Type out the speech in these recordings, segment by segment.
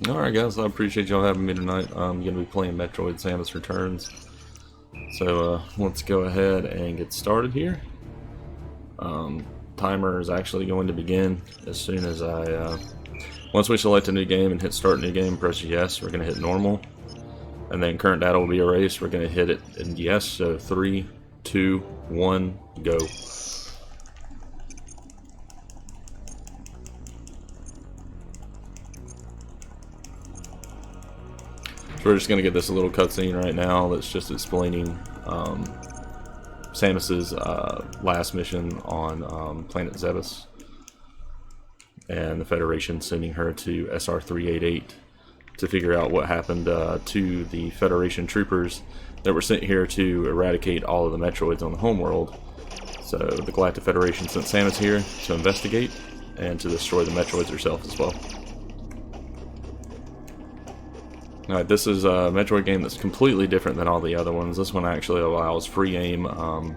Alright guys, I appreciate y'all having me tonight. I'm going to be playing Metroid Samus Returns. So let's go ahead and get started here. Timer is actually going to begin as soon as once we select a new game and hit start new game, press yes, we're going to hit normal. And then current data will be erased, we're going to hit it in yes, so 3, 2, 1, go. So we're just going to get this little cutscene right now that's just explaining Samus's last mission on planet Zebes, and the Federation sending her to SR388 to figure out what happened to the Federation troopers that were sent here to eradicate all of the Metroids on the homeworld. So the Galactic Federation sent Samus here to investigate and to destroy the Metroids herself as well. Alright, this is a Metroid game that's completely different than all the other ones. This one actually allows free aim, and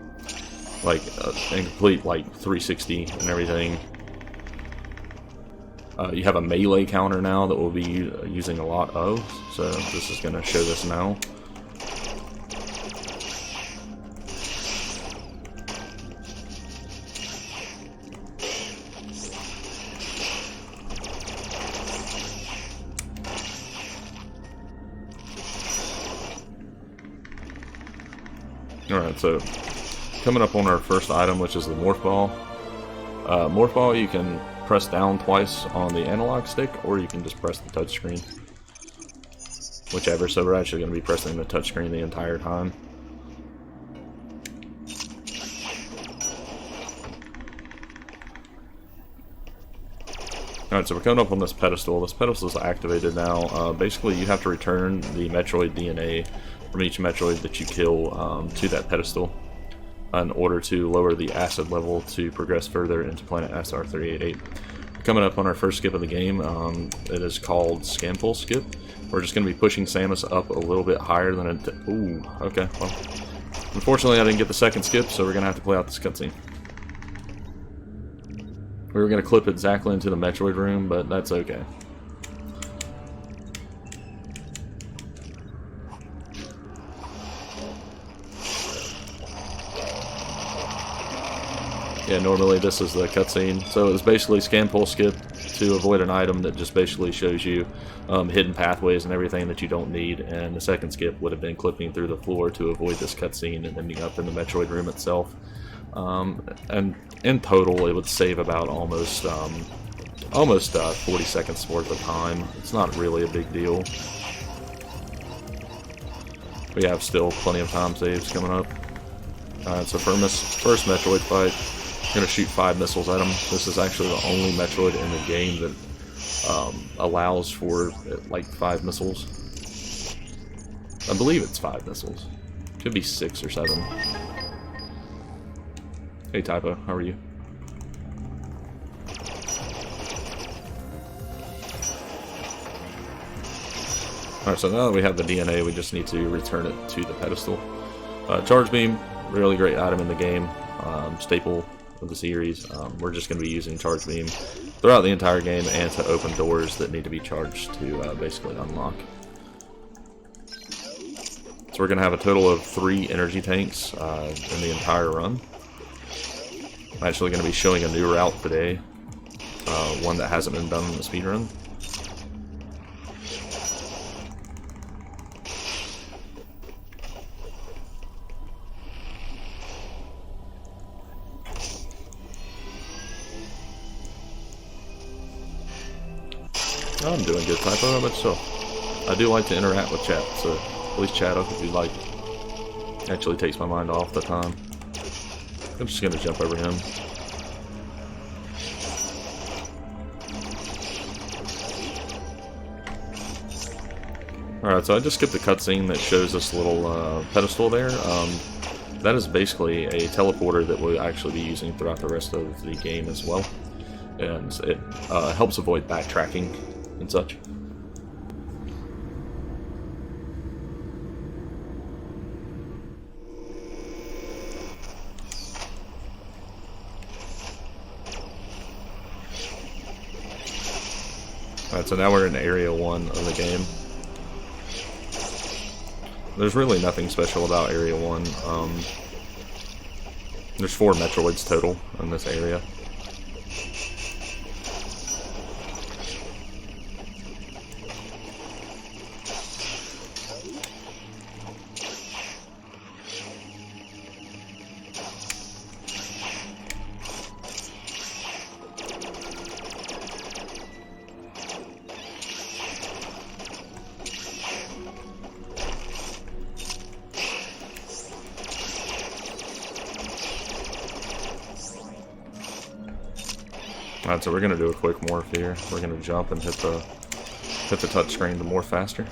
complete 360 and everything. You have a melee counter now that we'll be using a lot of, so this is going to show this now. Alright, so coming up on our first item, which is the Morph Ball. Morph Ball, you can press down twice on the analog stick, or you can just press the touchscreen. Whichever, so we're actually going to be pressing the touchscreen the entire time. Alright, so we're coming up on this pedestal. This pedestal is activated now. Basically, you have to return the Metroid DNA from each Metroid that you kill to that pedestal in order to lower the acid level to progress further into planet SR388. Coming up on our first skip of the game, it is called Scanful Skip. We're just going to be pushing Samus up a little bit higher than it. Ooh, okay, well. Unfortunately, I didn't get the second skip, so we're going to have to play out this cutscene. We were going to clip exactly into the Metroid room, but that's okay. Yeah, normally this is the cutscene. So it was basically scan, pull, skip to avoid an item that just basically shows you hidden pathways and everything that you don't need. And the second skip would have been clipping through the floor to avoid this cutscene and ending up in the Metroid room itself. And in total, it would save about almost 40 seconds worth of time. It's not really a big deal. We have still plenty of time saves coming up. Alright, so for first Metroid fight, I'm going to shoot 5 missiles at him. This is actually the only Metroid in the game that allows for 5 missiles. I believe it's 5 missiles. Could be 6 or 7. Hey Typo, how are you? Alright, so now that we have the DNA, we just need to return it to the pedestal. Charge Beam, really great item in the game. Staple of the series. We're just going to be using Charge Beam throughout the entire game and to open doors that need to be charged to basically unlock. So we're going to have a total of 3 energy tanks in the entire run. I'm actually going to be showing a new route today, one that hasn't been done in the speedrun. I'm doing good, Typo. How about yourself? I do like to interact with chat, so please chat up if you'd like. It actually takes my mind off the time. I'm just going to jump over him. Alright, so I just skipped the cutscene that shows this little pedestal there. That is basically a teleporter that we'll actually be using throughout the rest of the game as well. And it helps avoid backtracking and such. Alright, so now we're in Area 1 of the game. There's really nothing special about Area 1. There's 4 Metroids total in this area. Alright, so we're gonna do a quick morph here. We're gonna jump and hit the touch screen to morph faster.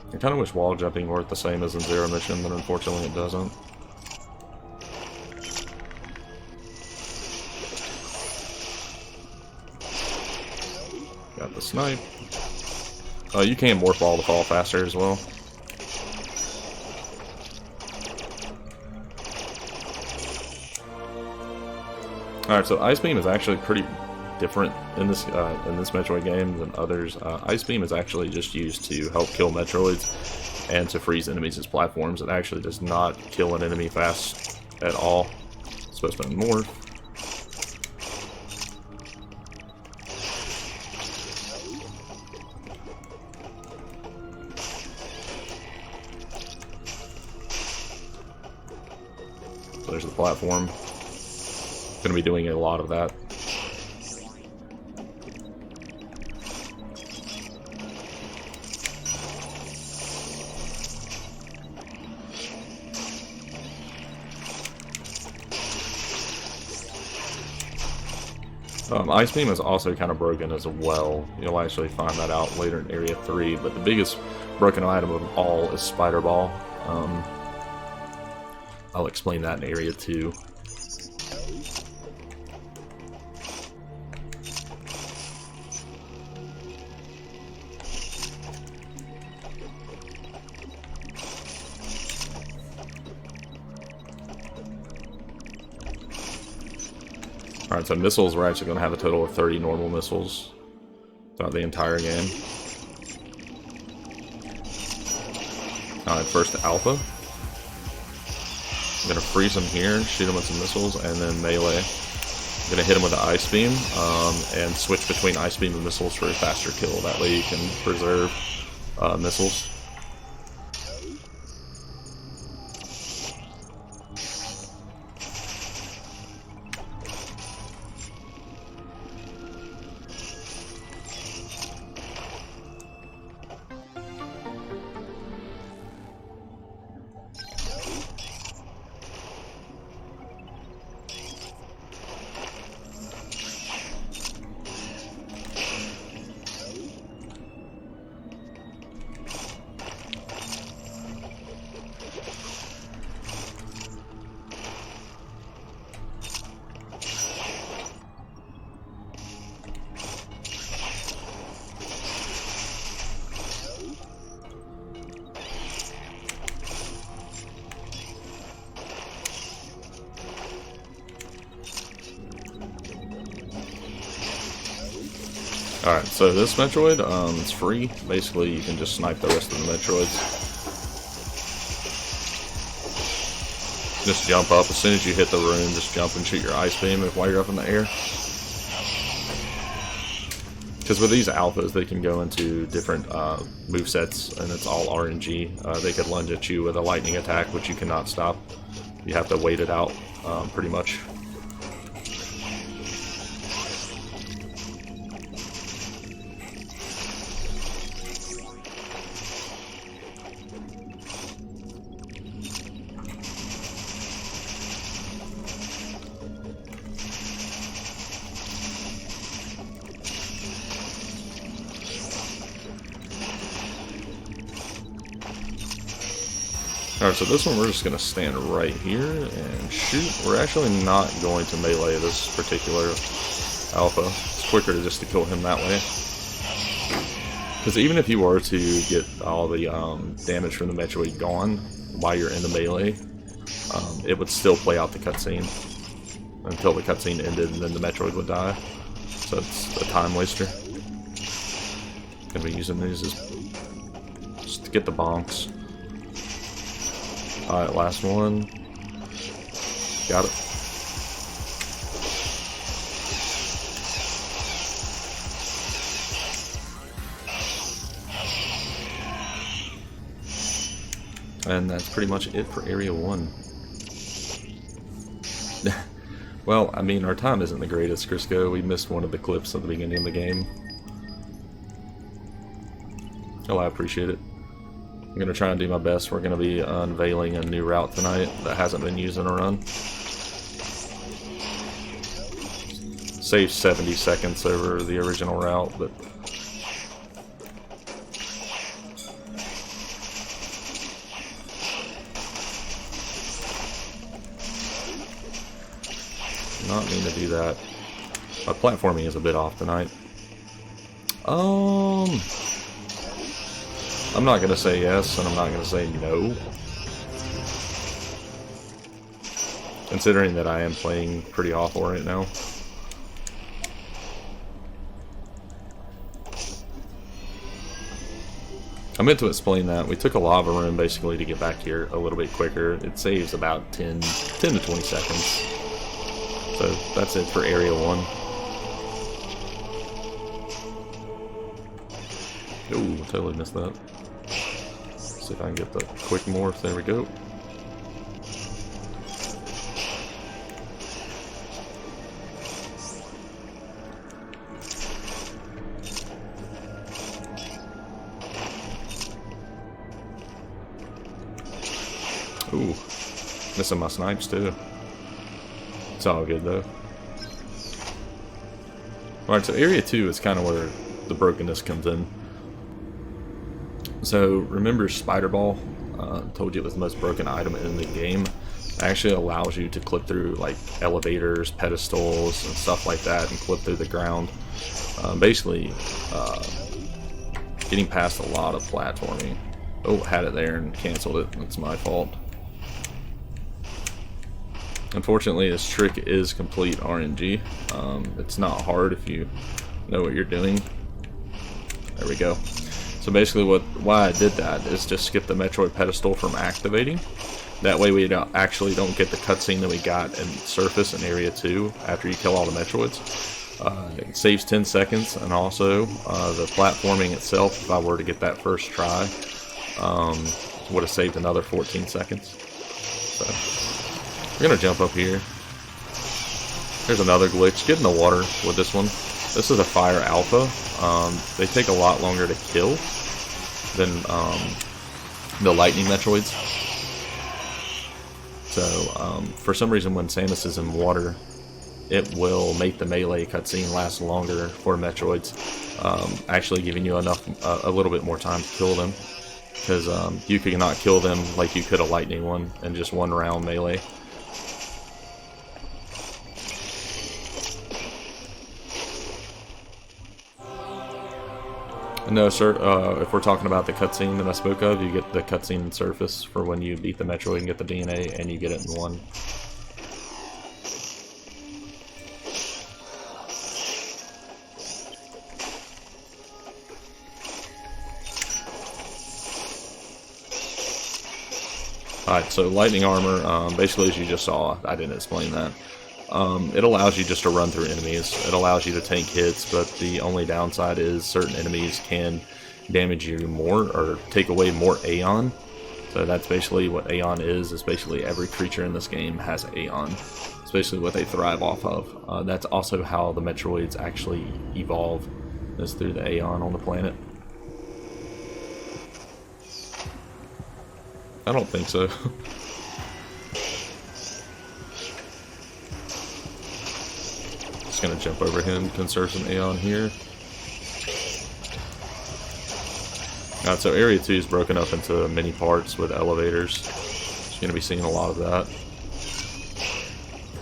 I kind of wish wall jumping worked the same as in Zero Mission, but unfortunately it doesn't. Got the snipe. Oh, you can morph ball to fall faster as well. Alright, so Ice Beam is actually pretty different in this Metroid game than others. Ice Beam is actually just used to help kill Metroids and to freeze enemies as platforms. It actually does not kill an enemy fast at all. It's supposed to morph. So there's the platform. Going to be doing a lot of that. Ice Beam is also kind of broken as well. You'll actually find that out later in Area 3, but the biggest broken item of all is Spider Ball. I'll explain that in Area 2. Alright, so missiles, we're actually going to have a total of 30 normal missiles throughout the entire game. Alright, first Alpha. I'm going to freeze him here, shoot him with some missiles, and then melee. I'm going to hit him with the Ice Beam, and switch between Ice Beam and missiles for a faster kill. That way you can preserve missiles. Alright, so this Metroid, it's free. Basically, you can just snipe the rest of the Metroids. Just jump up. As soon as you hit the room, just jump and shoot your Ice Beam while you're up in the air. Because with these alphas, they can go into different movesets, and it's all RNG. They could lunge at you with a lightning attack, which you cannot stop. You have to wait it out, pretty much. Alright, so this one we're just going to stand right here and shoot. We're actually not going to melee this particular alpha. It's quicker just to kill him that way. Because even if you were to get all the damage from the Metroid gone while you're in the melee, it would still play out the cutscene until the cutscene ended, and then the Metroid would die. So it's a time waster. Gonna be using these just to get the bonks. Alright, last one. Got it. And that's pretty much it for Area 1. Well, I mean, our time isn't the greatest, Crisco. We missed one of the clips at the beginning of the game. Oh, I appreciate it. I'm going to try and do my best. We're going to be unveiling a new route tonight that hasn't been used in a run. Saved 70 seconds over the original route, but... not mean to do that. My platforming is a bit off tonight. I'm not gonna say yes, and I'm not gonna say no. Considering that I am playing pretty awful right now. I meant to explain that. We took a lava room basically to get back here a little bit quicker. It saves about 10 to 20 seconds. So that's it for Area 1. Ooh, totally missed that. See if I can get the quick morph. There we go. Ooh, missing my snipes too. It's all good though. Alright, so Area 2 is kind of where the brokenness comes in. So remember Spider Ball? Told you it was the most broken item in the game. It actually allows you to clip through like elevators, pedestals, and stuff like that, and clip through the ground. Basically, getting past a lot of platforming. Oh, had it there and canceled it. That's my fault. Unfortunately, this trick is complete RNG. It's not hard if you know what you're doing. There we go. So basically why I did that is just skip the Metroid pedestal from activating. That way we actually don't get the cutscene that we got in Surface in Area 2 after you kill all the Metroids. It saves 10 seconds, and also the platforming itself, if I were to get that first try, would have saved another 14 seconds. So we're going to jump up here. Here's another glitch. Get in the water with this one. This is a fire alpha. They take a lot longer to kill than the lightning Metroids. So for some reason when Samus is in water, it will make the melee cutscene last longer for Metroids, actually giving you a little bit more time to kill them. Because you could not kill them like you could a lightning one in just one round melee. No, sir. If we're talking about the cutscene that I spoke of, you get the cutscene in Surface for when you beat the Metroid and get the DNA, and you get it in one. Alright, so lightning armor, basically as you just saw, I didn't explain that. It allows you just to run through enemies. It allows you to tank hits, but the only downside is certain enemies can damage you more or take away more Aeon. So that's basically what Aeon is. It's basically every creature in this game has Aeon. It's basically what they thrive off of. That's also how the Metroids actually evolve, is through the Aeon on the planet. I don't think so. Just gonna jump over him, conserve some Aeon here. So Area 2 is broken up into many parts with elevators. You're going to be seeing a lot of that.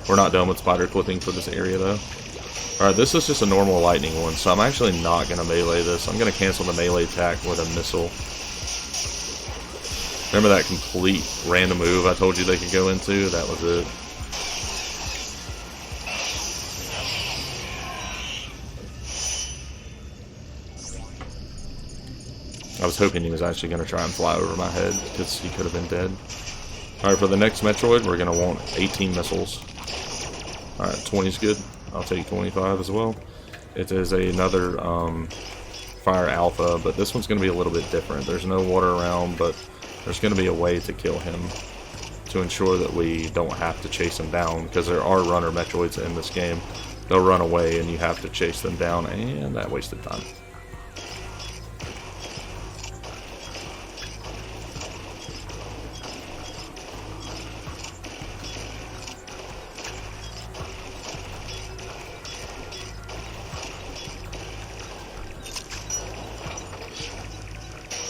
We're not done with spider clipping for this area though. Alright, this is just a normal lightning one, so I'm actually not going to melee this. I'm going to cancel the melee attack with a missile. Remember that complete random move I told you they could go into? That was it. I was hoping he was actually going to try and fly over my head, because he could have been dead. Alright, for the next Metroid, we're going to want 18 missiles. Alright, 20 is good. I'll take 25 as well. It is another fire alpha, but this one's going to be a little bit different. There's no water around, but there's going to be a way to kill him to ensure that we don't have to chase him down, because there are runner Metroids in this game. They'll run away and you have to chase them down, and that wasted time.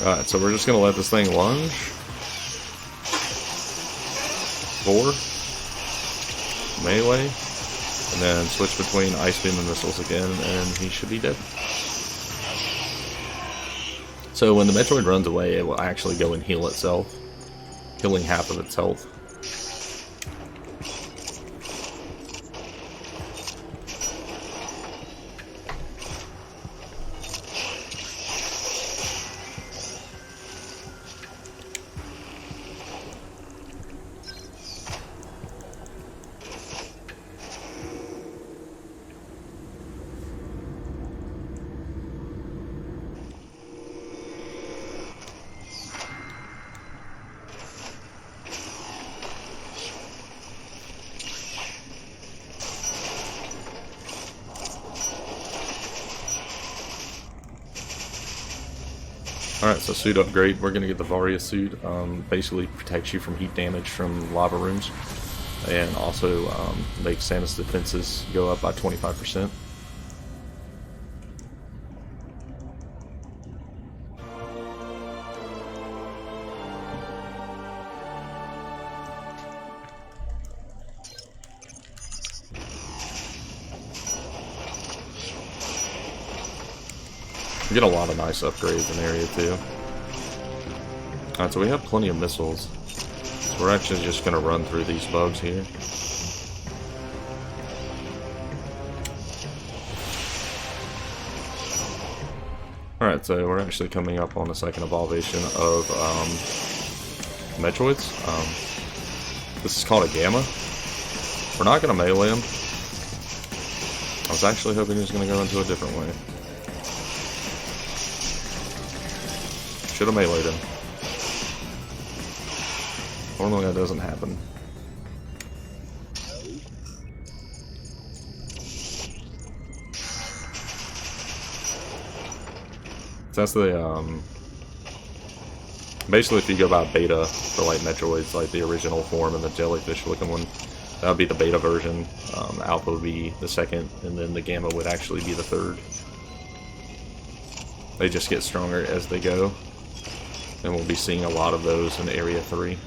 Alright, so we're just going to let this thing lunge. 4. Melee. And then switch between Ice Beam and missiles again, and he should be dead. So when the Metroid runs away, it will actually go and heal itself, healing half of its health. Alright, so suit upgrade. We're going to get the Varia suit. Basically protects you from heat damage from lava rooms. And also makes Samus defenses go up by 25%. We get a lot of nice upgrades in Area 2. Alright, so we have plenty of missiles. So we're actually just going to run through these bugs here. Alright, so we're actually coming up on the second evolution of Metroids. This is called a Gamma. We're not going to melee him. I was actually hoping he was going to go into a different way. Should have meleeed him. Normally that doesn't happen. So that's the basically if you go by beta for like Metroids, like the original form and the jellyfish looking one, that would be the beta version. Alpha would be the second, and then the Gamma would actually be the third. They just get stronger as they go. And we'll be seeing a lot of those in Area 3.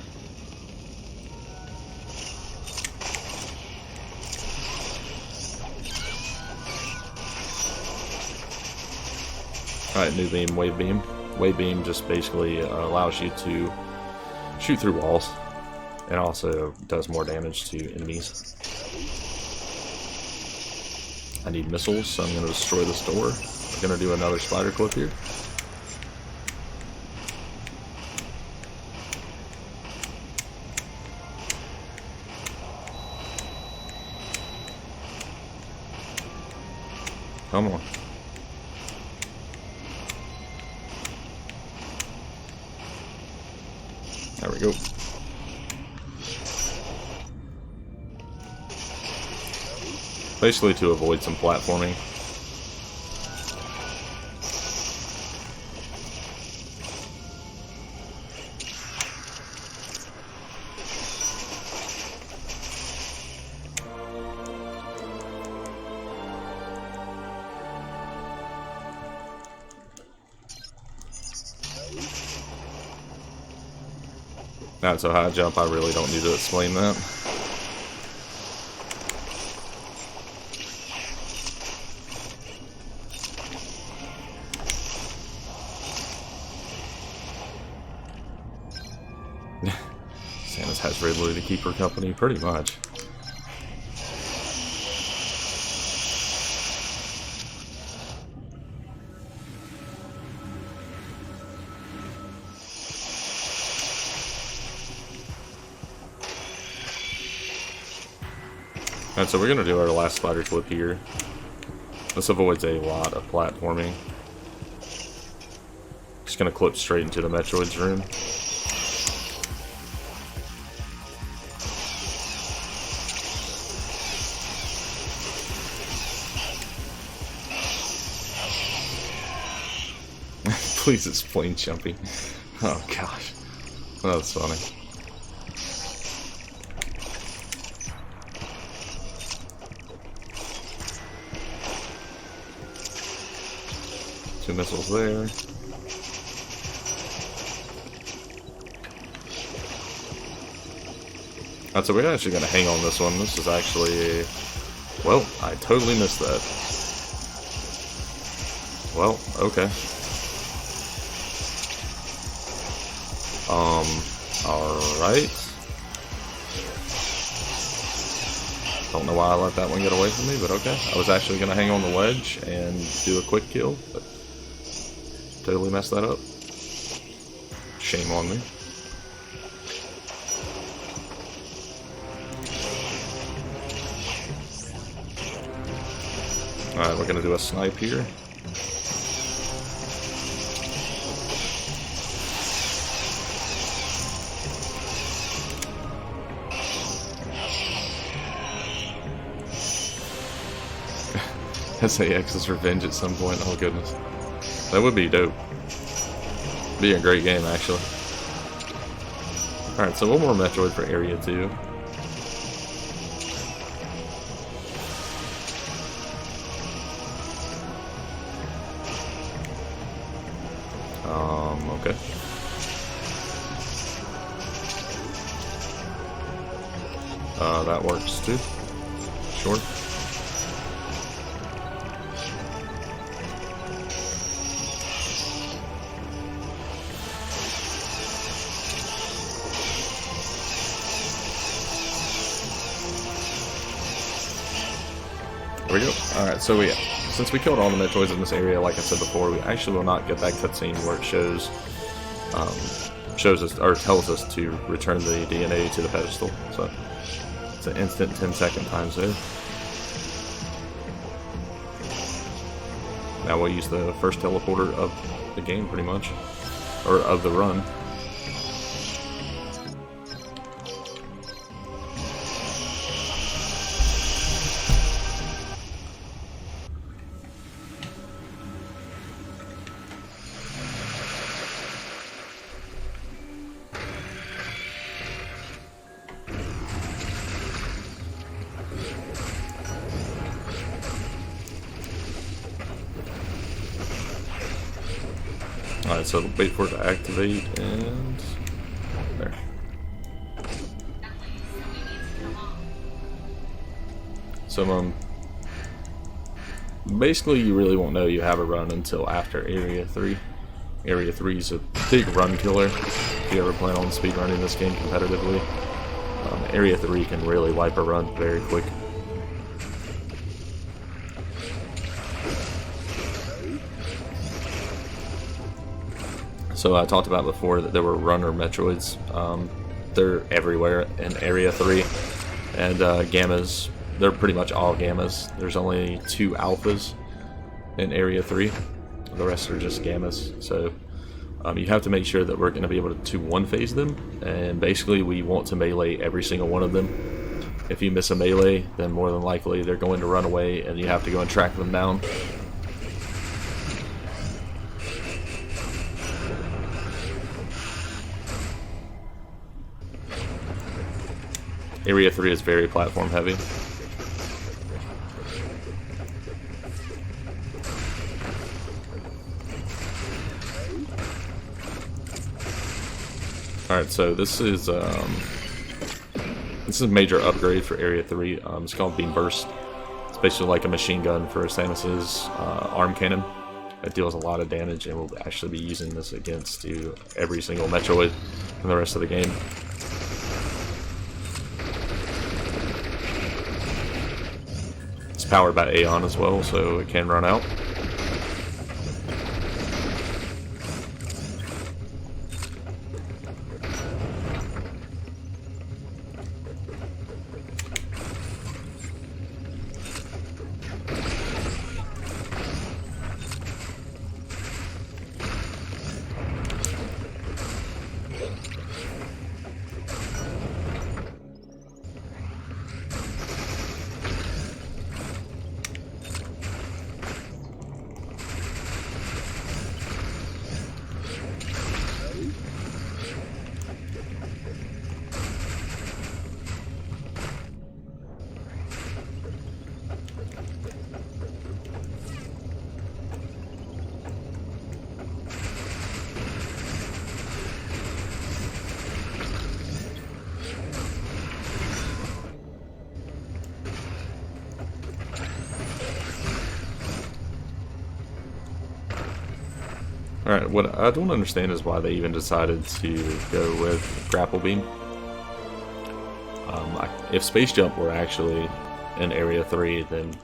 Alright, new beam, wave beam. Wave beam just basically allows you to shoot through walls. And also does more damage to enemies. I need missiles, so I'm going to destroy this door. I'm going to do another spider clip here. Come on. There we go. Basically to avoid some platforming. Not so high jump, I really don't need to explain that. Samus has Ridley to keep her company, pretty much. Alright, so we're going to do our last spider clip here. This avoids a lot of platforming. Just going to clip straight into the Metroid's room. Please explain jumping. Oh gosh. That was funny. Two missiles there. Alright, so we're actually going to hang on this one. This is actually a... Well, I totally missed that. Well, okay. Alright. Don't know why I let that one get away from me, but okay. I was actually going to hang on the ledge and do a quick kill, but totally messed that up. Shame on me. Alright, we're going to do a snipe here. SAX's Revenge at some point. Oh goodness. That would be dope. Be a great game, actually. Alright, so one more Metroid for Area 2. Okay. That works too. Sure. There we go. Alright, so since we killed all the Metroids in this area, like I said before, we actually will not get that cutscene where it shows us, or tells us to return the DNA to the pedestal. So it's an instant 10-second time save. Now we'll use the first teleporter of the game, pretty much, or of the run. Alright, so wait for it to activate, and there. So, basically you really won't know you have a run until after Area 3. Area 3 is a big run killer if you ever plan on speedrunning this game competitively. Area 3 can really wipe a run very quick. So I talked about before that there were runner Metroids. They're everywhere in Area 3. And Gammas, they're pretty much all Gammas. There's only 2 Alphas in Area 3. The rest are just Gammas. So you have to make sure that we're going to be able to one-phase them. And basically we want to melee every single one of them. If you miss a melee, then more than likely they're going to run away and you have to go and track them down. Area 3 is very platform heavy. Alright, so this is a major upgrade for Area 3. It's called Beam Burst. It's basically like a machine gun for Samus's arm cannon. It deals a lot of damage, and we'll actually be using this against every single Metroid in the rest of the game. It's powered by Aeon as well, so it can run out. Alright, what I don't understand is why they even decided to go with Grapple Beam. If Space Jump were actually in Area 3, then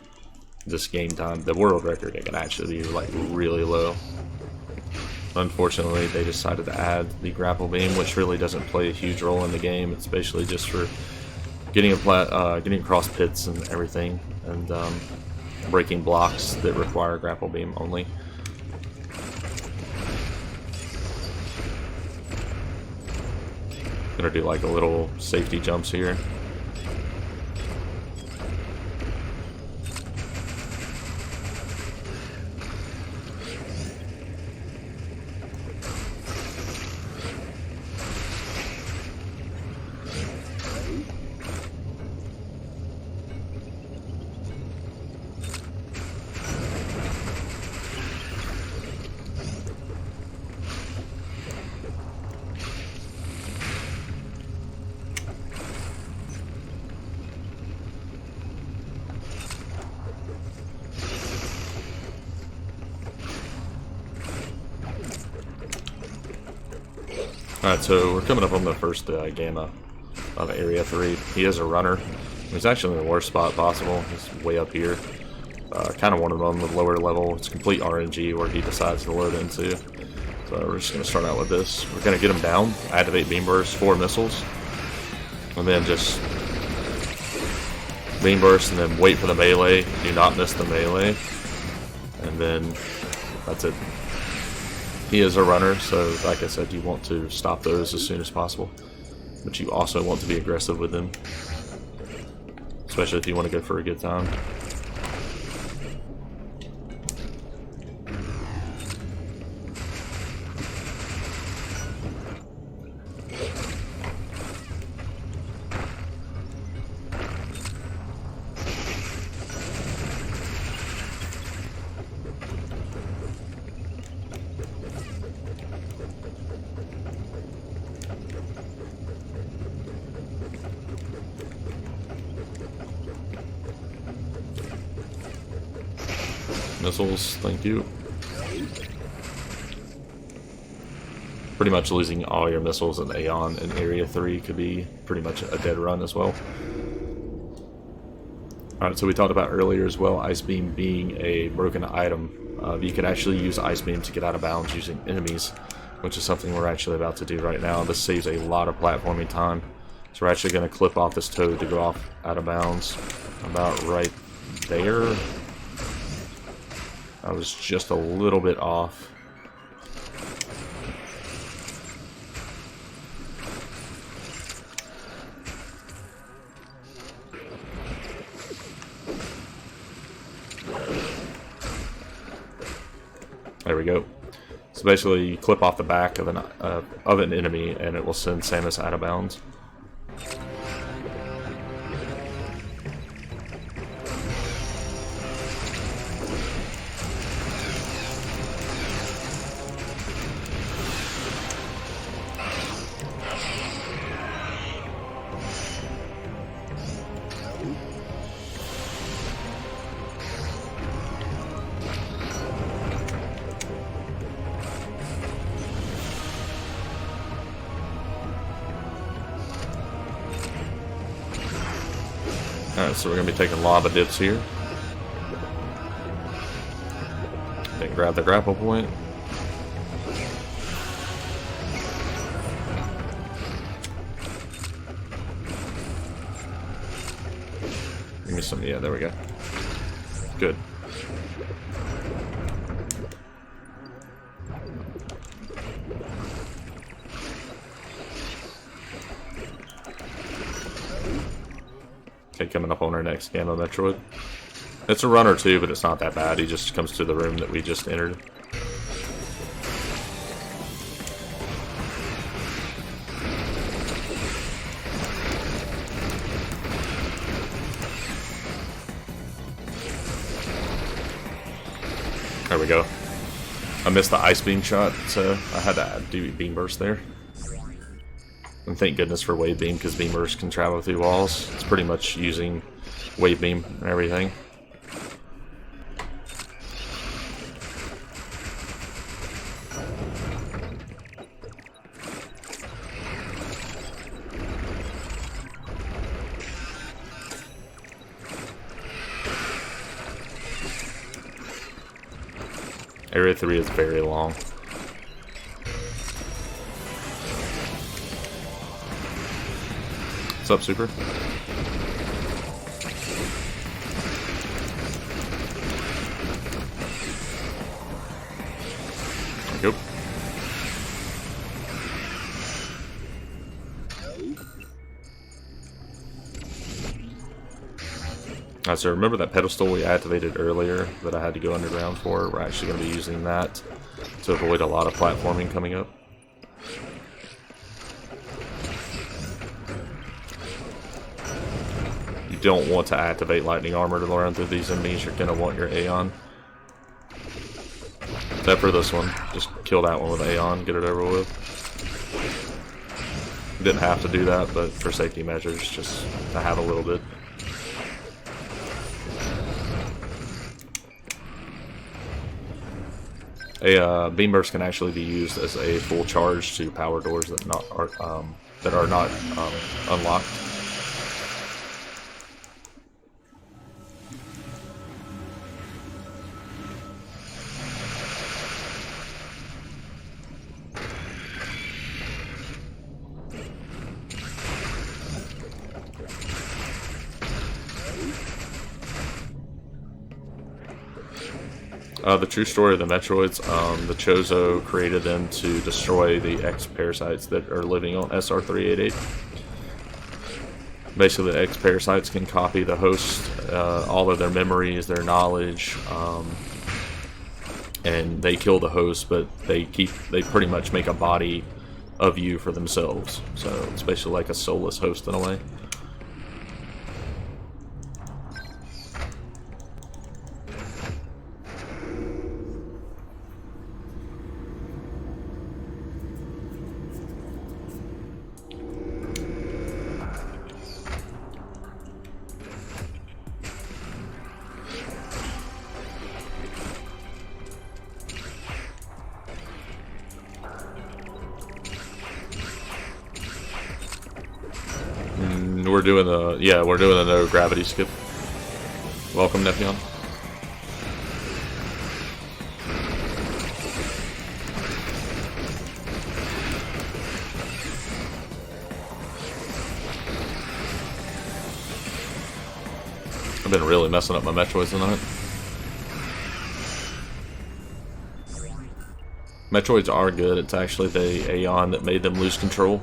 this game time, the world record, it can actually be like really low. Unfortunately, they decided to add the Grapple Beam, which really doesn't play a huge role in the game. It's basically just for getting across pits and everything, and breaking blocks that require Grapple Beam only. Gonna do like a little safety jumps here. Alright, so we're coming up on the first gamma of Area 3. He is a runner. He's actually in the worst spot possible. He's way up here. Kind of one of them with lower level. It's complete RNG where he decides to load into. So we're just going to start out with this. We're going to get him down, activate Beam Burst, 4 missiles, and then just Beam Burst and then wait for the melee. Do not miss the melee. And then that's it. He is a runner, so like I said, you want to stop those as soon as possible. But you also want to be aggressive with them, especially if you want to go for a good time. Missiles, thank you. Pretty much losing all your missiles in Aeon in Area 3 could be pretty much a dead run as well. Alright, so we talked about earlier as well, Ice Beam being a broken item. You could actually use Ice Beam to get out of bounds using enemies, which is something we're actually about to do right now. This saves a lot of platforming time. So we're actually going to clip off this toad to go off out of bounds. About right there. I was just a little bit off. There we go. So basically, you clip off the back of an enemy, and it will send Samus out of bounds. Alright, so we're going to be taking lava dips here. Then grab the grapple point. Give me some, yeah, there we go. Good. Okay, coming up on our next game of Metroid. It's a runner too, but it's not that bad. He just comes to the room that we just entered. There we go. I missed the ice beam shot, so I had to do beam burst there. And thank goodness for wave beam, because beam burst can travel through walls. It's pretty much using wave beam and everything. Area 3 is very long. What's up, Super? There we go. So remember that pedestal we activated earlier that I had to go underground for? We're actually going to be using that to avoid a lot of platforming coming up. You don't want to activate lightning armor to run through these enemies. You're going to want your Aeon. Except for this one. Just kill that one with Aeon, get it over with. Didn't have to do that, but for safety measures, just to have a little bit. A beam burst can actually be used as a full charge to power doors that are not unlocked. The true story of the Metroids, the Chozo created them to destroy the X-parasites that are living on SR388. Basically, the X-parasites can copy the host, all of their memories, their knowledge, and they kill the host, but they pretty much make a body of you for themselves. So it's basically like a soulless host in a way. We're doing the no gravity skip. Welcome, Nephion. I've been really messing up my Metroids tonight. Metroids are good. It's actually the Aeon that made them lose control.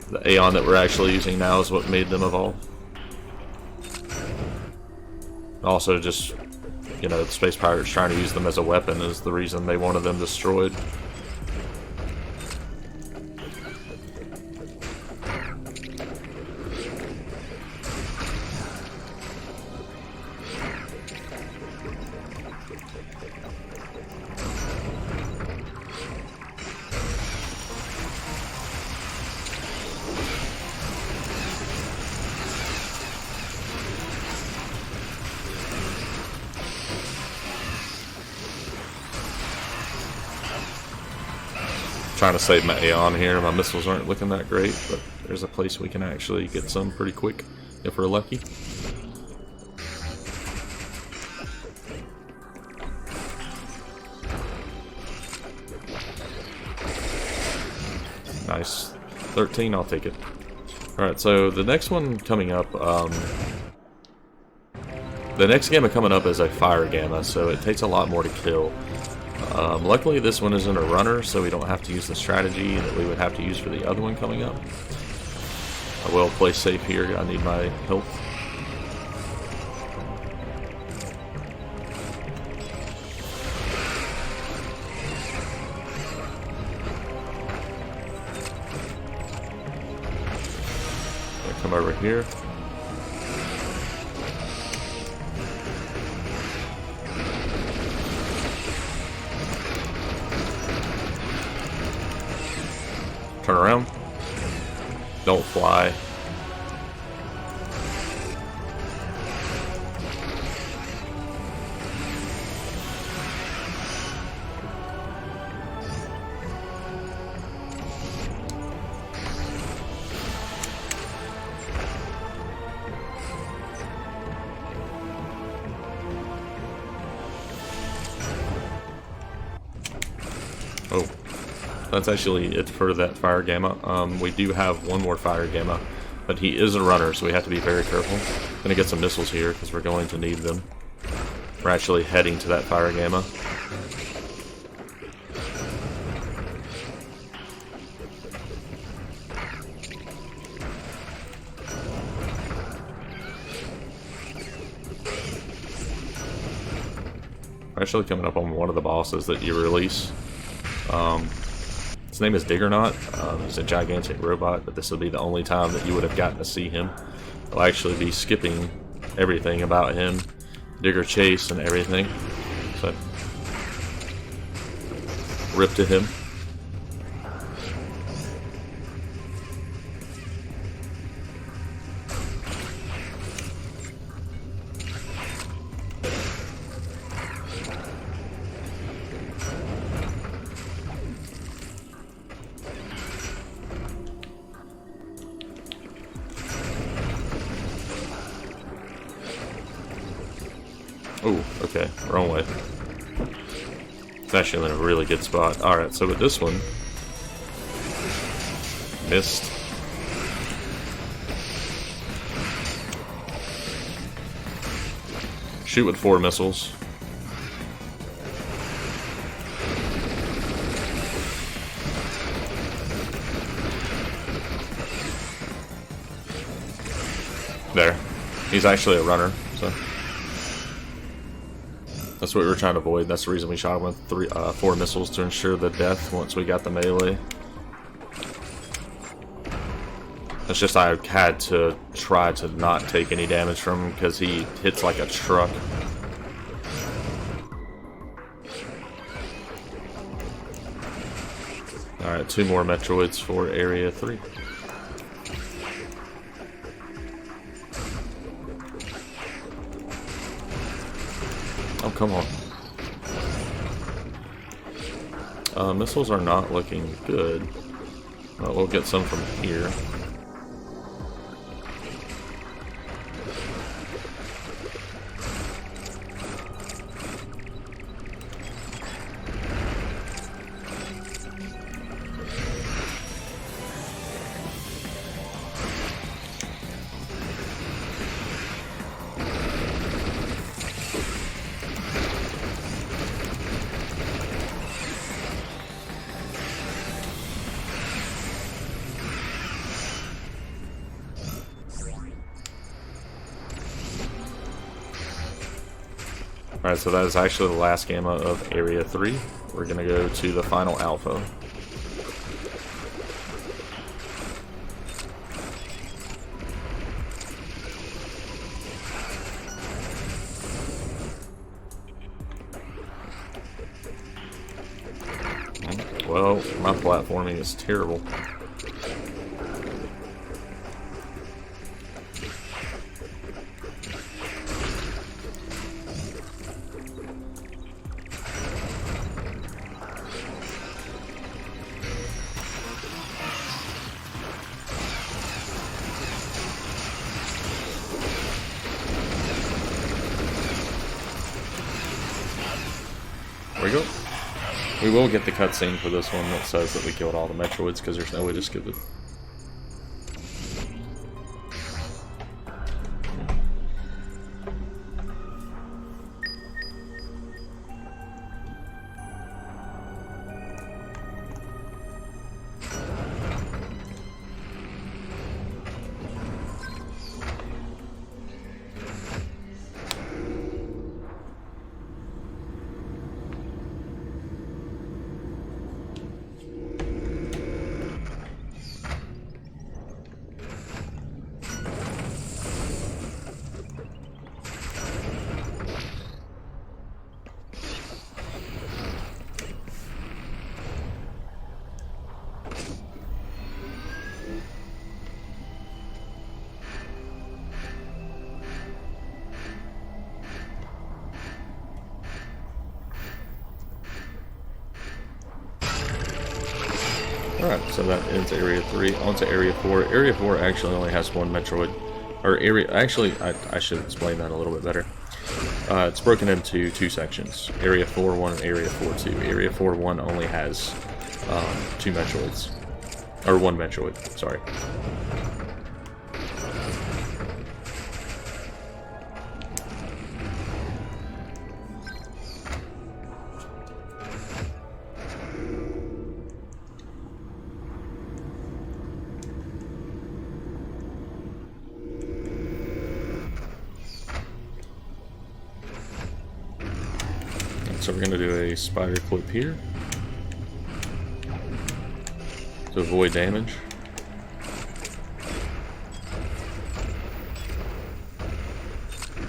The Aeon that we're actually using now is what made them evolve. Also, just, you know, the Space Pirates trying to use them as a weapon is the reason they wanted them destroyed. Trying to save my Aeon here. My missiles aren't looking that great, but there's a place we can actually get some pretty quick. if we're lucky. Nice. 13, I'll take it. Alright, so the next one coming up, the next gamma coming up is a fire gamma, so it takes a lot more to kill. Luckily this one isn't a runner, so we don't have to use the strategy that we would have to use for the other one coming up. I will play safe here, I need my health. Come over here. Turn around. Don't fly. Oh, that's actually it for that fire gamma. We do have one more fire gamma, but he is a runner, so we have to be very careful. Gonna get some missiles here because we're going to need them. We're actually heading to that fire gamma. We're actually coming up on one of the bosses that you release. His name is Diggernaut. He's a gigantic robot, but this will be the only time that you would have gotten to see him. I'll actually be skipping everything about him, Digger Chase and everything. So, rip to him. Oh, okay, wrong way. It's actually in a really good spot. Alright, so with this one, missed. Shoot with 4 missiles. There. He's actually a runner, so. That's what we were trying to avoid. That's the reason we shot him with 4 missiles, to ensure the death once we got the melee. It's just I had to try to not take any damage from him because he hits like a truck. Alright, 2 more Metroids for Area 3. Oh, come on. Missiles are not looking good. Well, we'll get some from here. Alright, so that is actually the last gamma of Area 3. We're going to go to the final alpha. Well, my platforming is terrible. we go. We will get the cutscene for this one that says that we killed all the Metroids, because there's no way to skip it. Alright, so that ends Area 3. On to Area 4. Area 4 actually only has one Metroid. Or area... Actually, I should explain that a little bit better. It's broken into two sections. Area 4-1 and Area 4-2. Area 4-1 only has two Metroids. Or one Metroid, sorry. So we're going to do a spider clip here to avoid damage.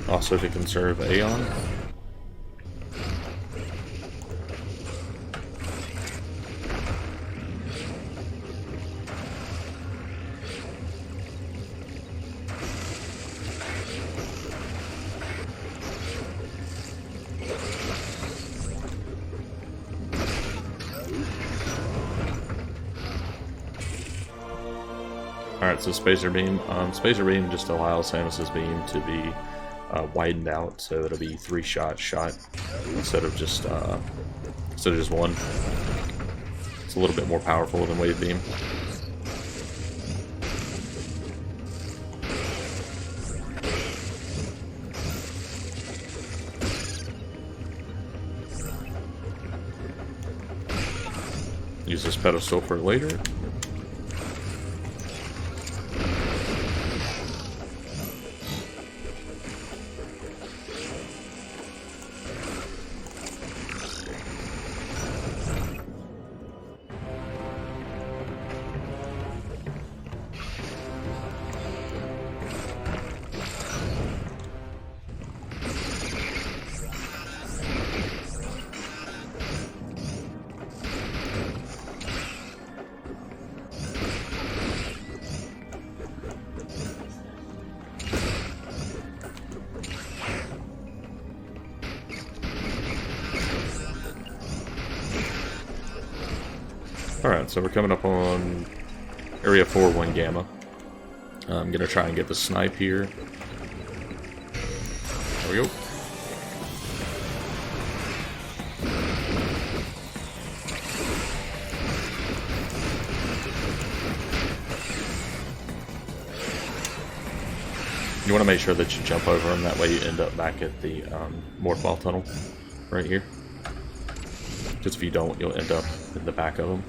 Also to conserve Aeon. Alright, so Spacer Beam. Spacer Beam just allows Samus's beam to be widened out, so it'll be 3-shot instead of just one. It's a little bit more powerful than Wave Beam. Use this pedestal for later. Alright, so we're coming up on Area 4-1 Gamma. I'm going to try and get the snipe here. There we go. You want to make sure that you jump over them, that way you end up back at the Morphball tunnel right here. Because if you don't, you'll end up in the back of them.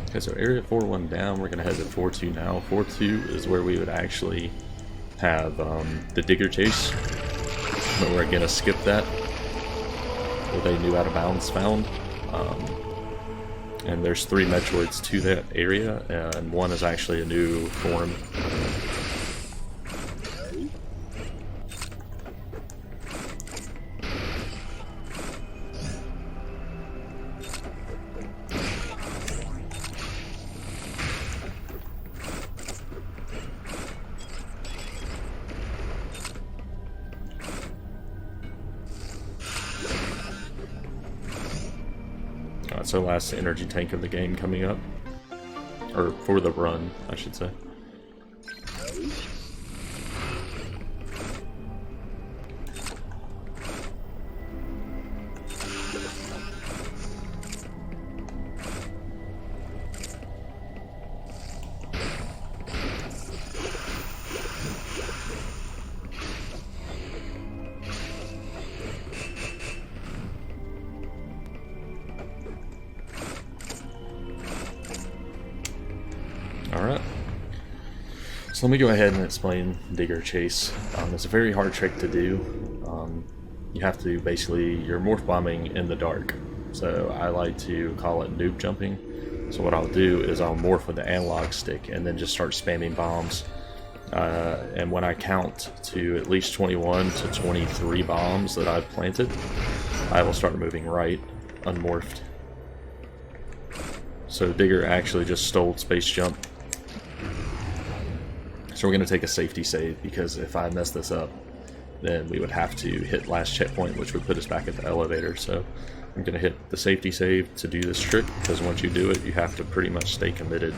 Okay, so Area 4-1 down, we're going to head to 4-2 now. 4-2 is where we would actually have the Digger Chase, but we're going to skip that. with a new out of bounds found. And there's 3 Metroids to that area, and one is actually a new form. So last energy tank of the game coming up, or for the run, I should say. Alright, so let me go ahead and explain Digger Chase. It's a very hard trick to do. You have to basically, you're morph bombing in the dark. So I like to call it noob jumping. So what I'll do is I'll morph with the analog stick and then just start spamming bombs. And when I count to at least 21 to 23 bombs that I've planted, I will start moving right, unmorphed. So Digger actually just stole Space Jump. So we're going to take a safety save, because if I mess this up, then we would have to hit last checkpoint, which would put us back at the elevator. So I'm going to hit the safety save to do this trick, because once you do it, you have to pretty much stay committed.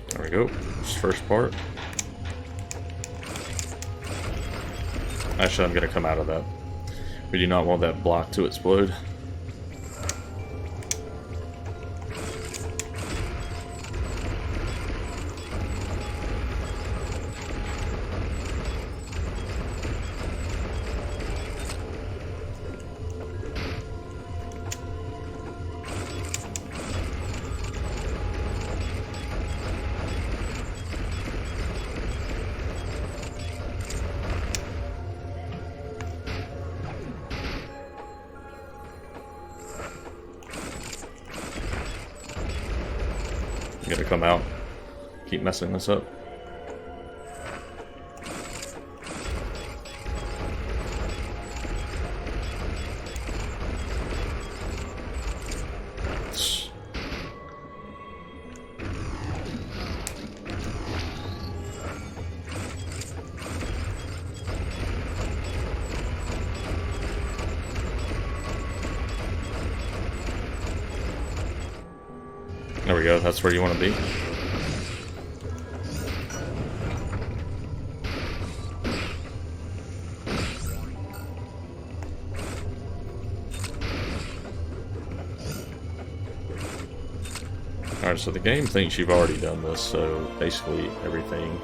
There we go, first part. Actually, I'm going to come out of that. We do not want that block to explode. I'm gonna come out, keep messing this up. There we go, that's where you want to be. Alright, so the game thinks you've already done this, so basically everything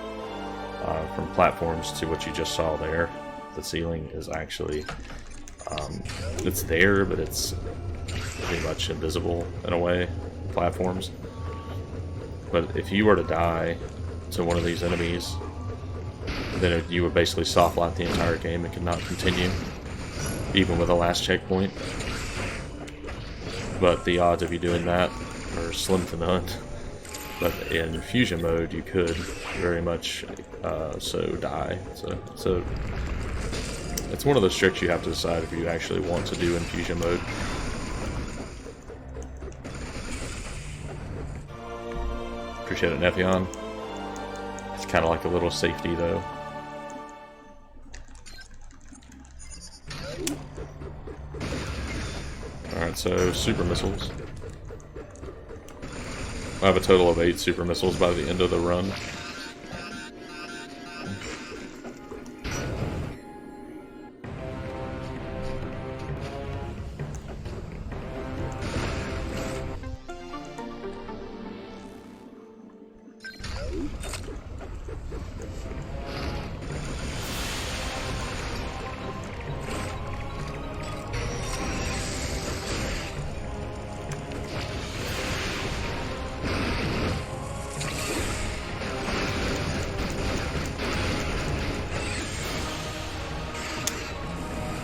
from platforms to what you just saw there, the ceiling is actually, it's there, but it's pretty much invisible in a way. Platforms. But if you were to die to one of these enemies, then you would basically soft lock the entire game and could not continue, even with the last checkpoint. But the odds of you doing that are slim to none. But in fusion mode, you could very much so die. So it's one of those tricks you have to decide if you actually want to do in fusion mode. Appreciate it, Nephion. It's kind of like a little safety, though. Alright, so super missiles. I have a total of 8 super missiles by the end of the run.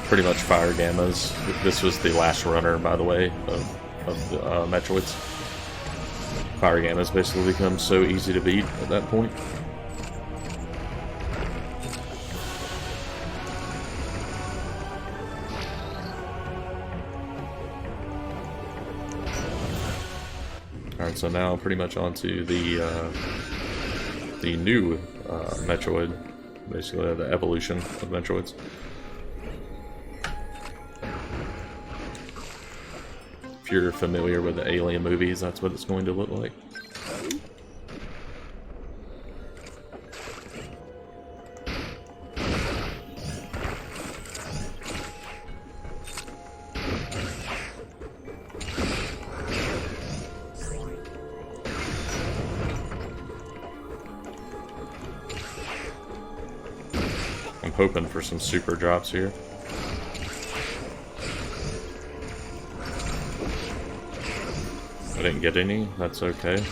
pretty much fire gammas. This was the last runner, by the way, of the Metroids. Fire gammas basically become so easy to beat at that point. Alright, so now pretty much onto the new Metroid, basically the evolution of Metroids. If you're familiar with the Alien movies, that's what it's going to look like. I'm hoping for some super drops here. I didn't get any, that's okay.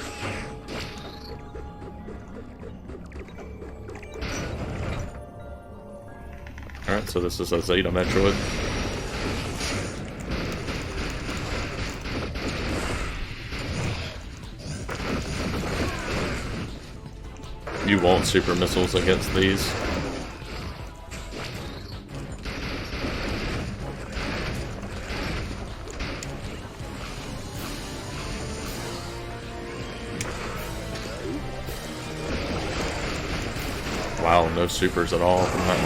Alright, so this is a Zeta Metroid. You won't super missiles against these. Wow, no supers at all from that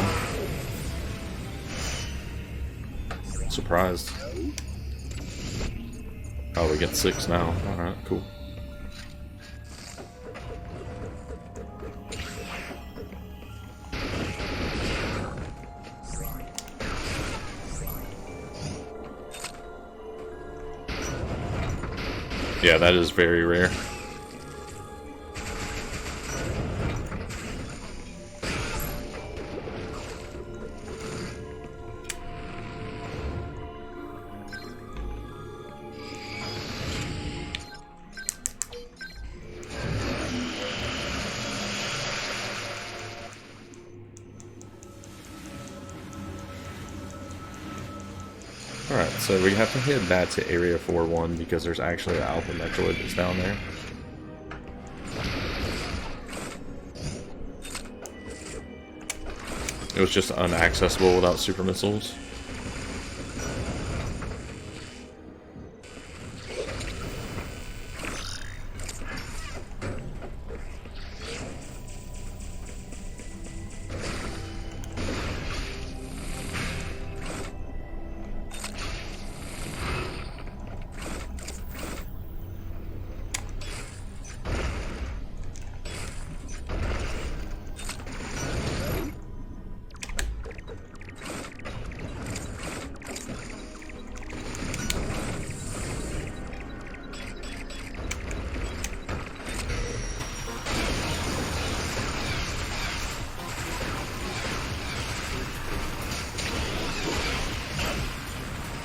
one. Surprised. Oh, we get 6 now. Alright, cool. Yeah, that is very rare. Alright, so we have to head back to Area 4-1 because there's actually an Alpha Metroid that's down there. It was just unaccessible without super missiles.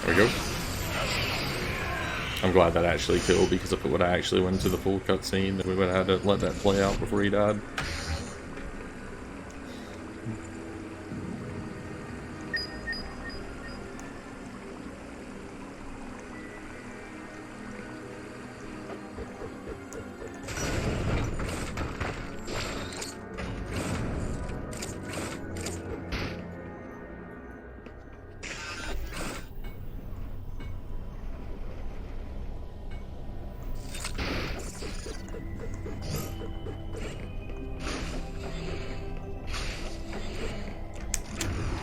There we go. I'm glad that actually killed, because if it would have actually went to the full cutscene, then we would have had to let that play out before he died.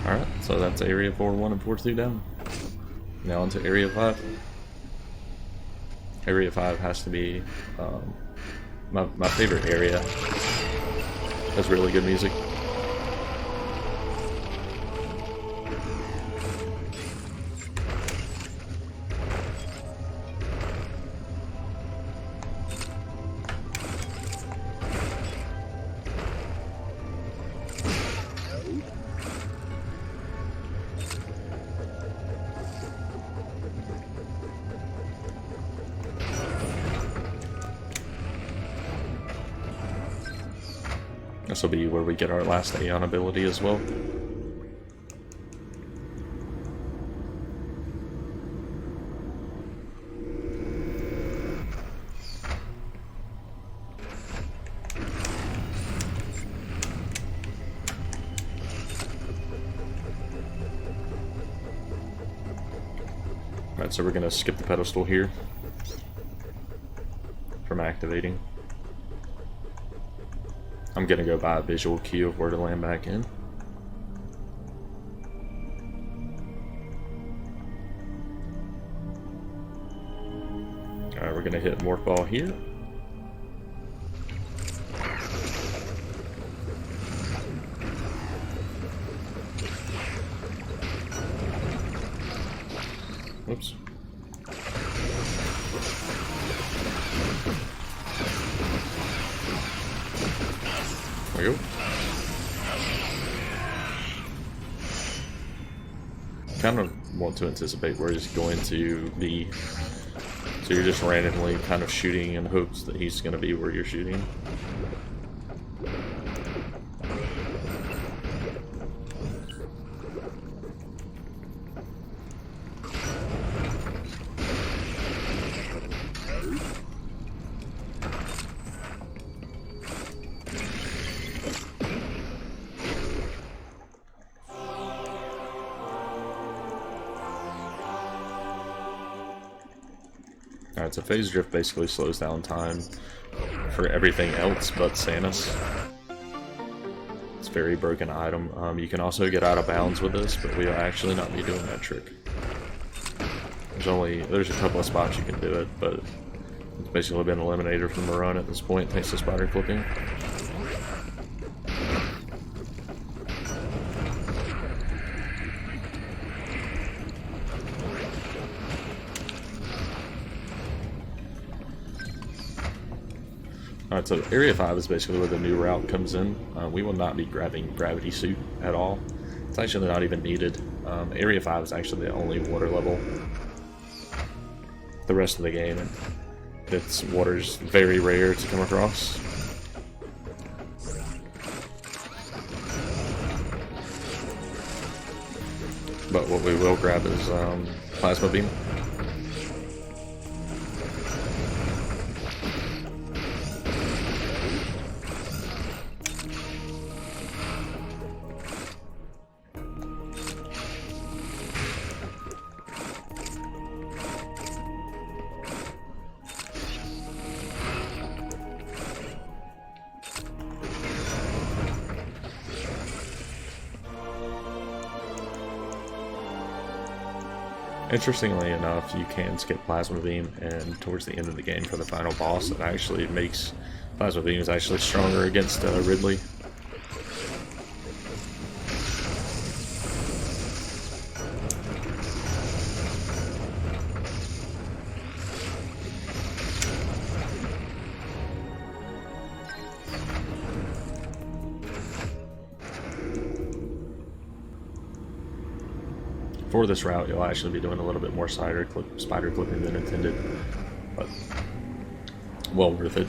Alright, so that's Area 4-1 and 4-2 down. Now onto Area 5. Area 5 has to be my favorite area. Has really good music. This will be where we get our last Aeon ability as well. Alright, so we're going to skip the pedestal here from activating. I'm going to go by a visual cue of where to land back in. Alright, we're going to hit Morph Ball here. Whoops. There we go. Kind of want to anticipate where he's going to be. So you're just randomly kind of shooting in hopes that he's going to be where you're shooting. Alright, so Phase Drift basically slows down time for everything else but Samus. It's a very broken item. You can also get out of bounds with this, but we'll actually not be doing that trick. There's a couple of spots you can do it, but it's basically been eliminated from the run at this point thanks to spider clipping. Alright, so Area 5 is basically where the new route comes in. We will not be grabbing Gravity Suit at all. It's actually not even needed. Area 5 is actually the only water level. The rest of the game, its water's very rare to come across. But what we will grab is Plasma Beam. Interestingly enough, you can skip Plasma Beam, and towards the end of the game for the final boss, it actually makes Plasma Beam is actually stronger against Ridley. For this route, you'll actually be doing a little bit more spider clipping than intended, but well worth it.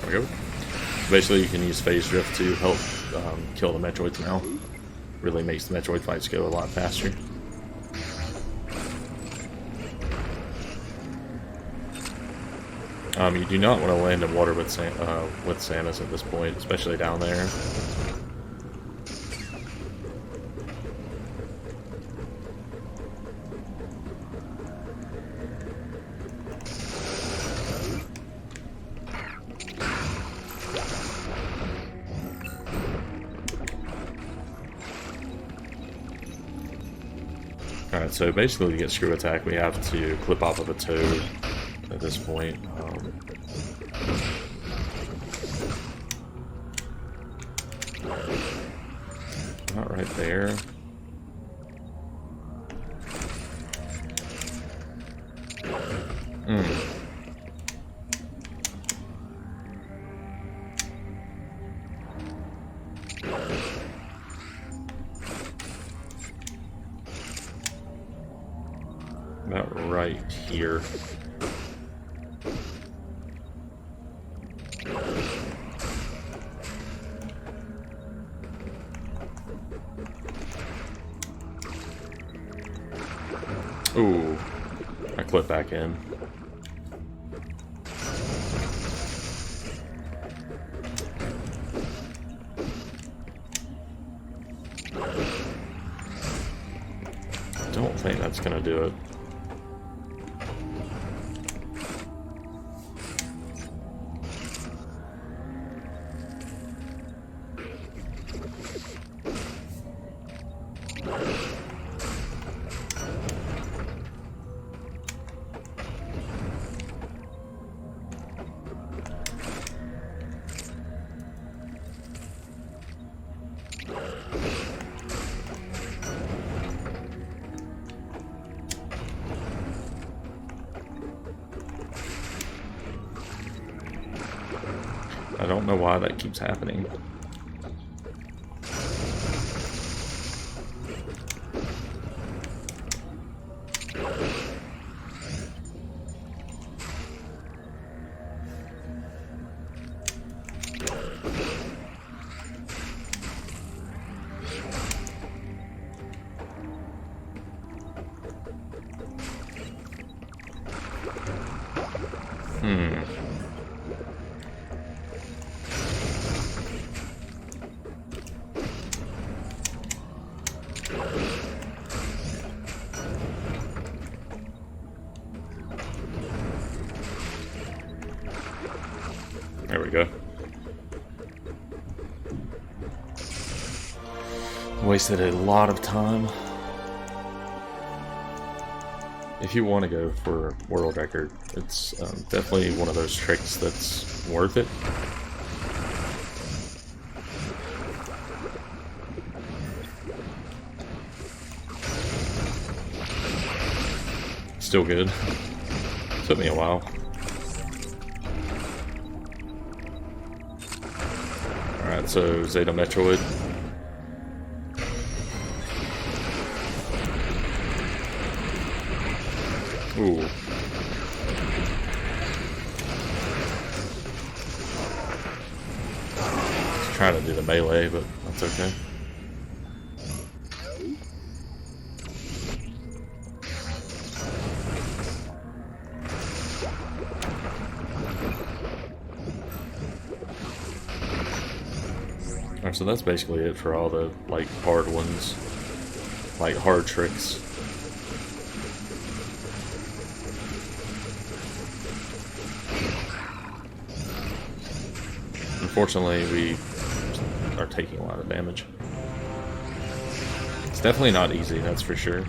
There we go. Basically, you can use Phase Drift to help kill the Metroids now. Really makes the Metroid fights go a lot faster. You do not want to land in water with Samus at this point, especially down there. Alright, so basically to get Screw Attack, we have to clip off of a toad at this point. Not right there. About right here. Ooh, I clipped back in. Don't think that's gonna do it. I don't know why that keeps happening. There we go. Wasted a lot of time. If you want to go for world record, it's definitely one of those tricks that's worth it. Still good. Took me a while. Alright, so Zeta Metroid. Ooh. Trying to do the melee, but that's okay. Alright, so that's basically it for all the, like, hard ones. Like, hard tricks. Unfortunately, we are taking a lot of damage. It's definitely not easy, that's for sure.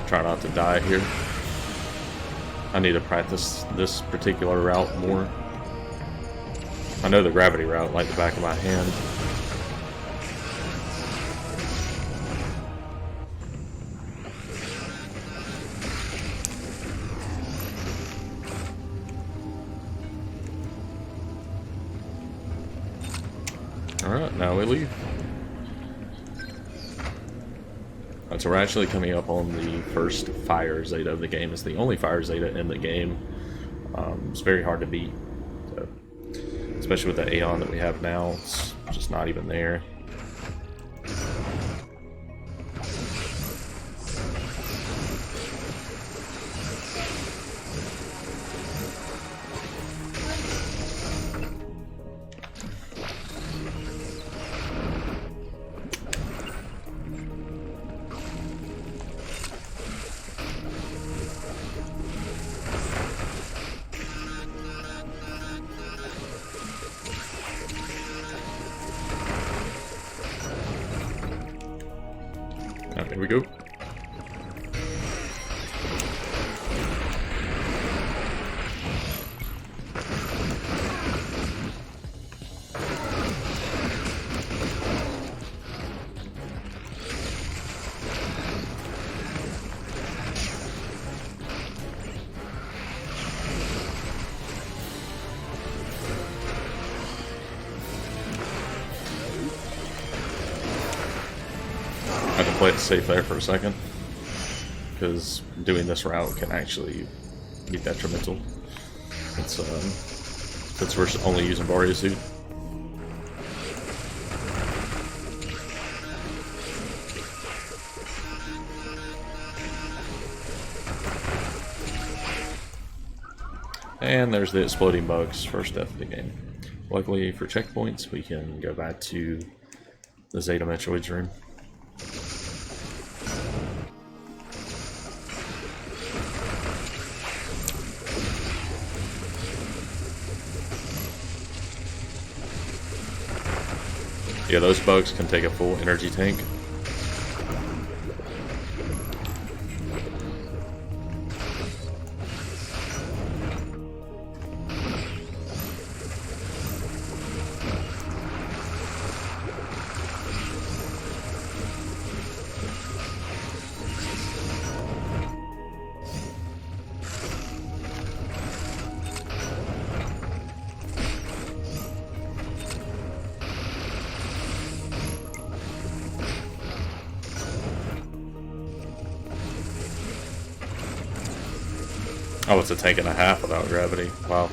Try not to die here. I need to practice this particular route more. I know the gravity route like the back of my hand. Alright, now we leave. So we're actually coming up on the first fire Zeta of the game. It's the only fire Zeta in the game. It's very hard to beat, so, especially with the Aeon that we have now. It's just not even there. Here we go. play it safe there for a second, because doing this route can actually be detrimental. It's since we're only using Varia suit. And there's the exploding bugs, first death of the game. Luckily for checkpoints, we can go back to the Zeta Metroid's room. Yeah, those bugs can take a full energy tank. Oh, it's a tank and a half without gravity. Wow.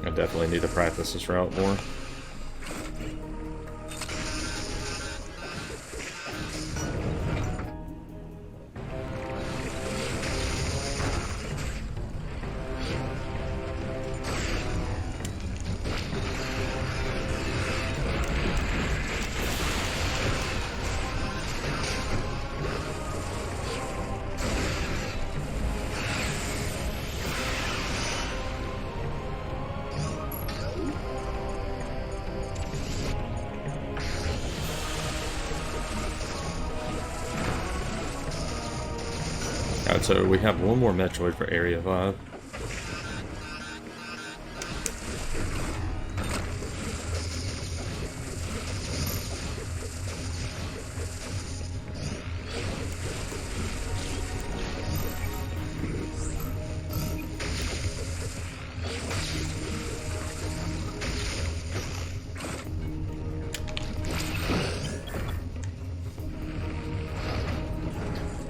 I definitely need to practice this route more. Alright, so we have one more Metroid for Area 5.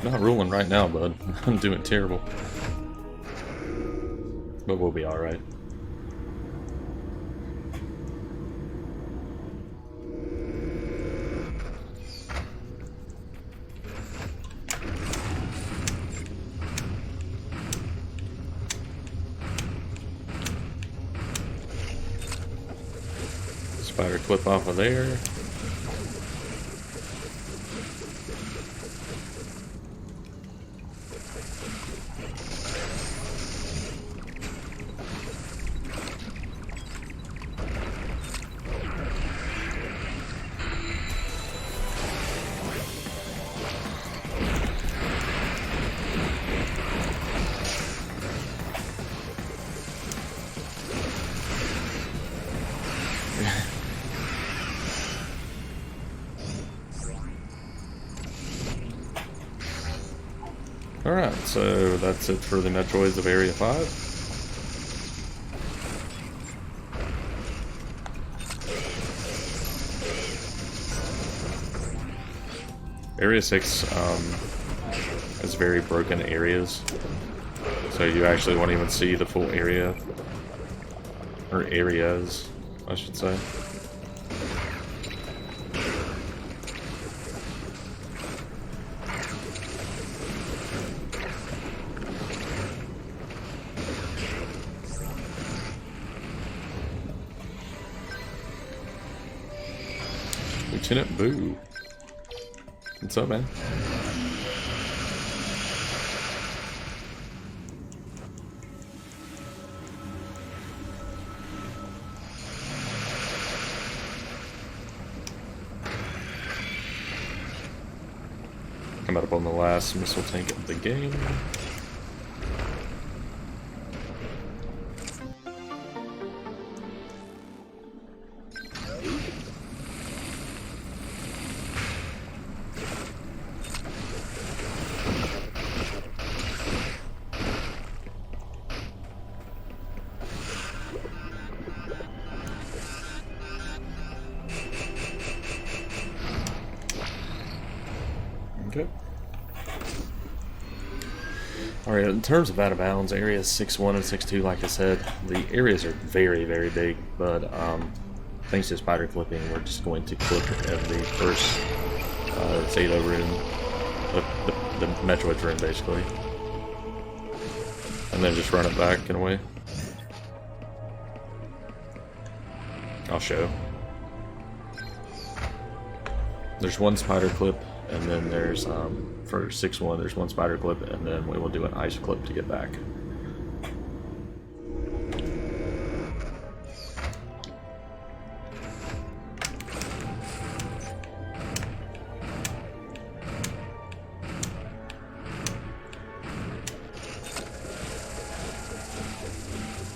Not ruling right now, bud. I'm doing terrible. But we'll be alright. Spider clip off of there. Alright, so that's it for the Metroids of Area 5. Area 6 has very broken areas, so you actually won't even see the full area, or areas, I should say. Lieutenant Boo. What's up, man? Coming up on the last missile tank of the game. Alright, in terms of out of bounds, areas 6-1 and 6-2, like I said, the areas are very, very big, but thanks to spider clipping, we're just going to clip at the first Zeta room, the Metroid room, basically. And then just run it back in a way. I'll show. There's one spider clip, and then there's, for 6-1, there's one spider clip, and then we will do an ice clip to get back.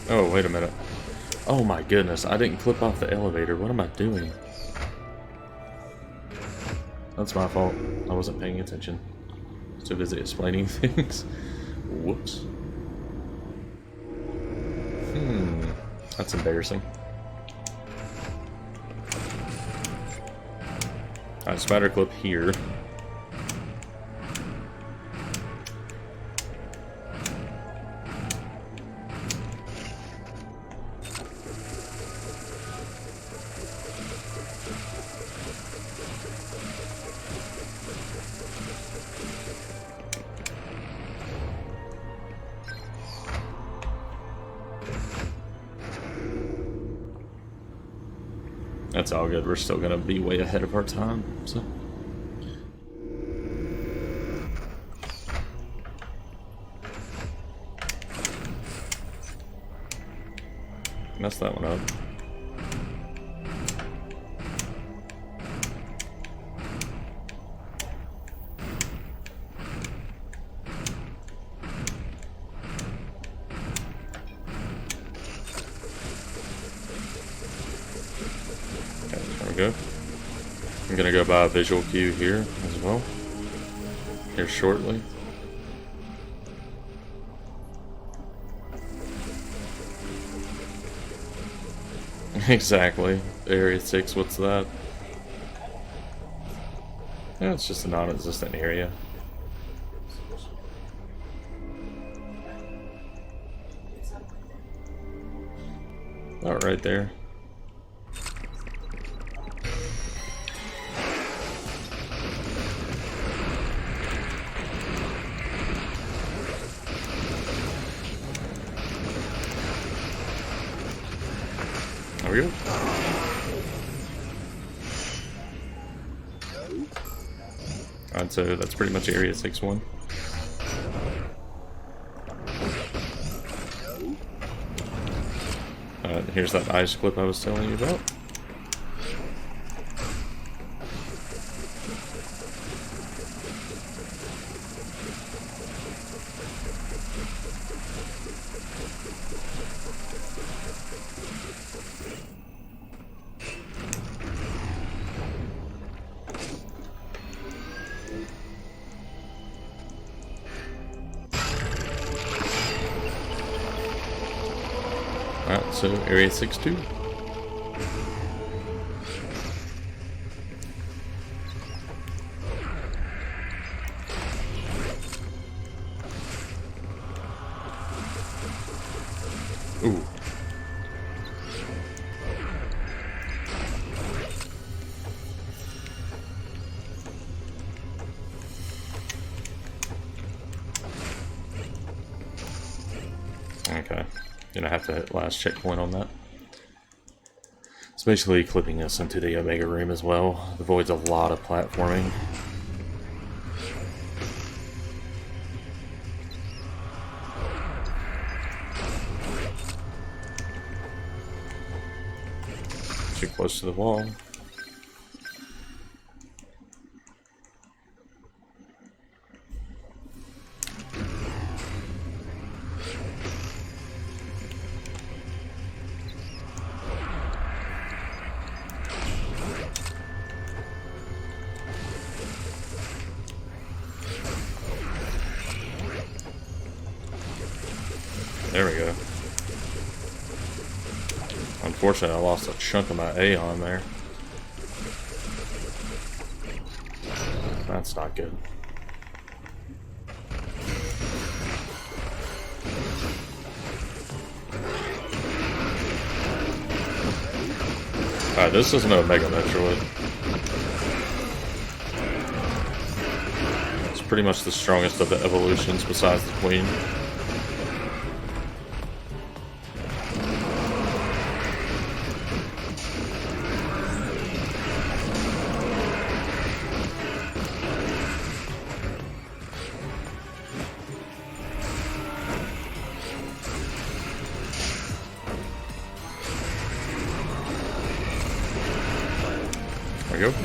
Oh, wait a minute. Oh my goodness, I didn't clip off the elevator. What am I doing? That's my fault. I wasn't paying attention. Too busy explaining things. Whoops. That's embarrassing. Alright, spider clip here. That's all good. We're still gonna be way ahead of our time, so. Mess that one up. Go. I'm gonna go buy a visual cue here as well, here shortly. Exactly. Area 6, what's that? Yeah, it's just a non-existent area. Oh, right there. There we go. Alright, so that's pretty much area 6-1. Here's that ice clip I was telling you about. Alright, so area 6-2. Ooh. Okay. Gonna have to hit last checkpoint on that. It's basically clipping us into the Omega room as well. Avoids a lot of platforming. Too close to the wall. There we go. Unfortunately, I lost a chunk of my A on there. That's not good. Alright, this is an Omega Metroid. It's pretty much the strongest of the evolutions besides the Queen. There we go.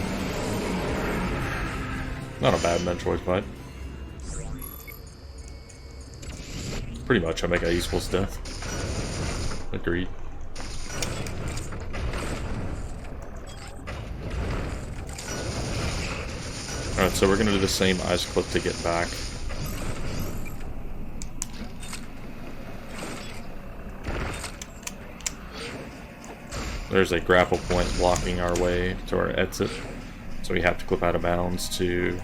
Not a bad Metroid fight. Pretty much Omega equals death. Agreed. Alright, so we're gonna do the same ice clip to get back. There's a grapple point blocking our way to our exit, so we have to clip out of bounds to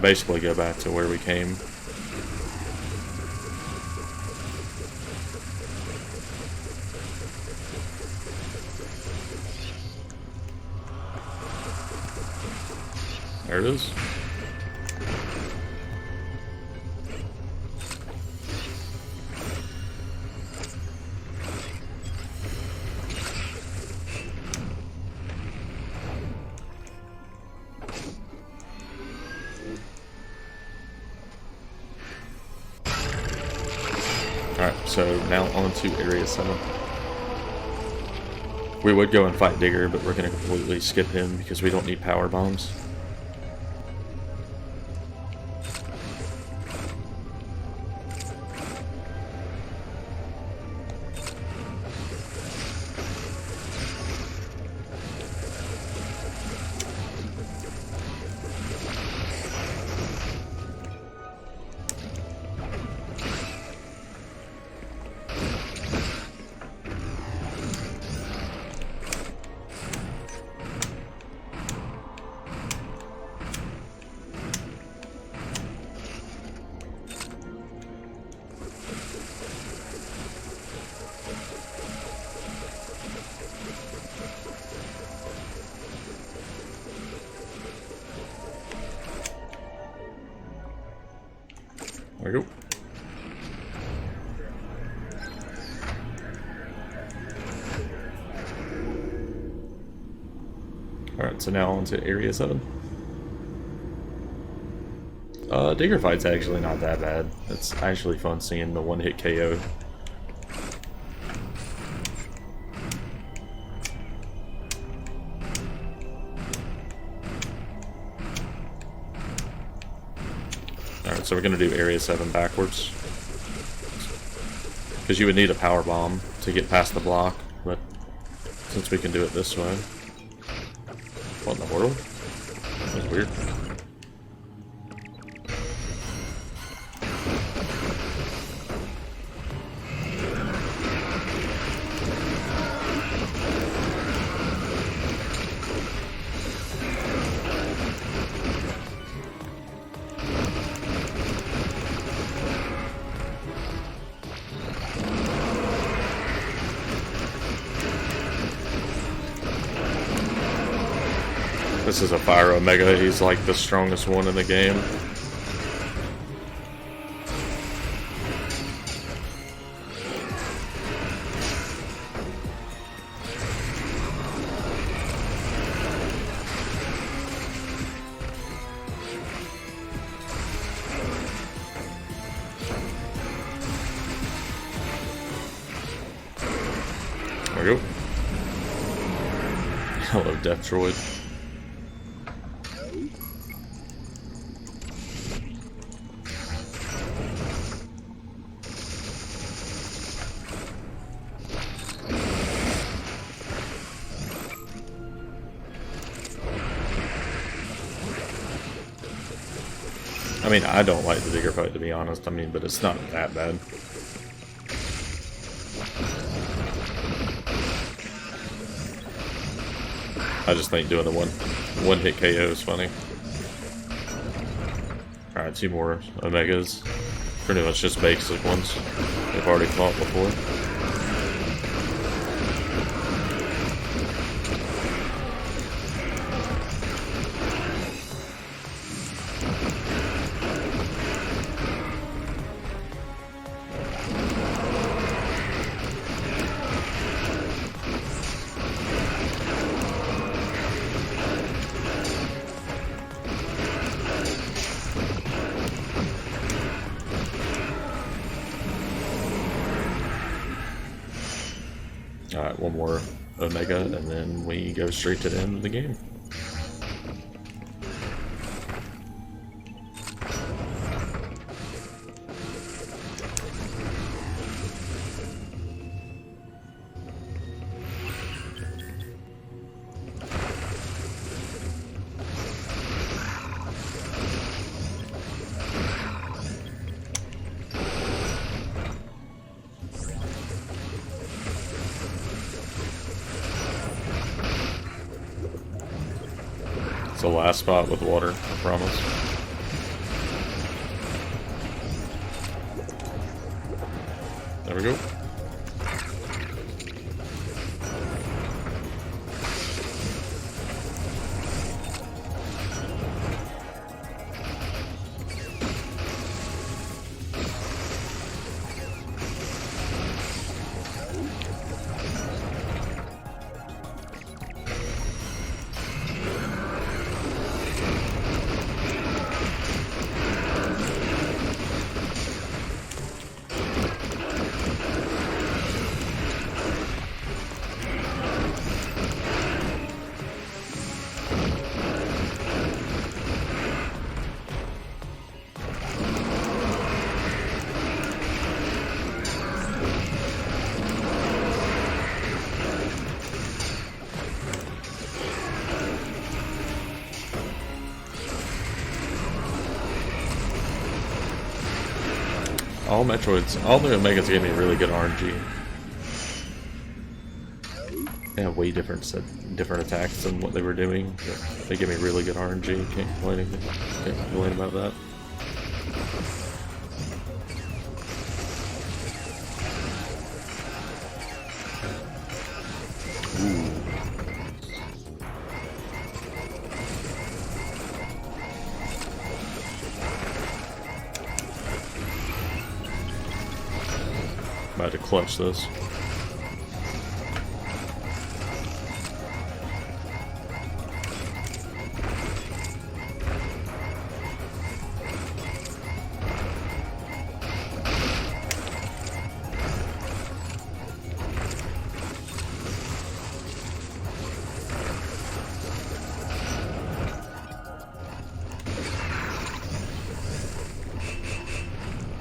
basically go back to where we came. There it is. Alright, so now on to Area 7. We would go and fight Digger, but we're going to completely skip him because we don't need power bombs. There we go. Alright, so now on to Area 7. Digger fight's actually not that bad. It's actually fun seeing the one-hit KO. Alright, so we're going to do Area 7 backwards. Because you would need a power bomb to get past the block, but since we can do it this way... What in the world? That's weird. This is a Fire Omega, he's like the strongest one in the game. There we go. Hello, Metroid. I mean, I don't like the Digger fight, to be honest. I mean, but it's not that bad. I just think doing the one-hit KO is funny. Alright, 2 more Omegas. Pretty much just basic ones we've already fought before. Alright, one more Omega, and then we go straight to the end of the game. The last spot with water, I promise. There we go. All Metroids, all the Omegas gave me really good RNG. They have way different attacks than what they were doing. They give me really good RNG. Can't complain about that. About to clutch this.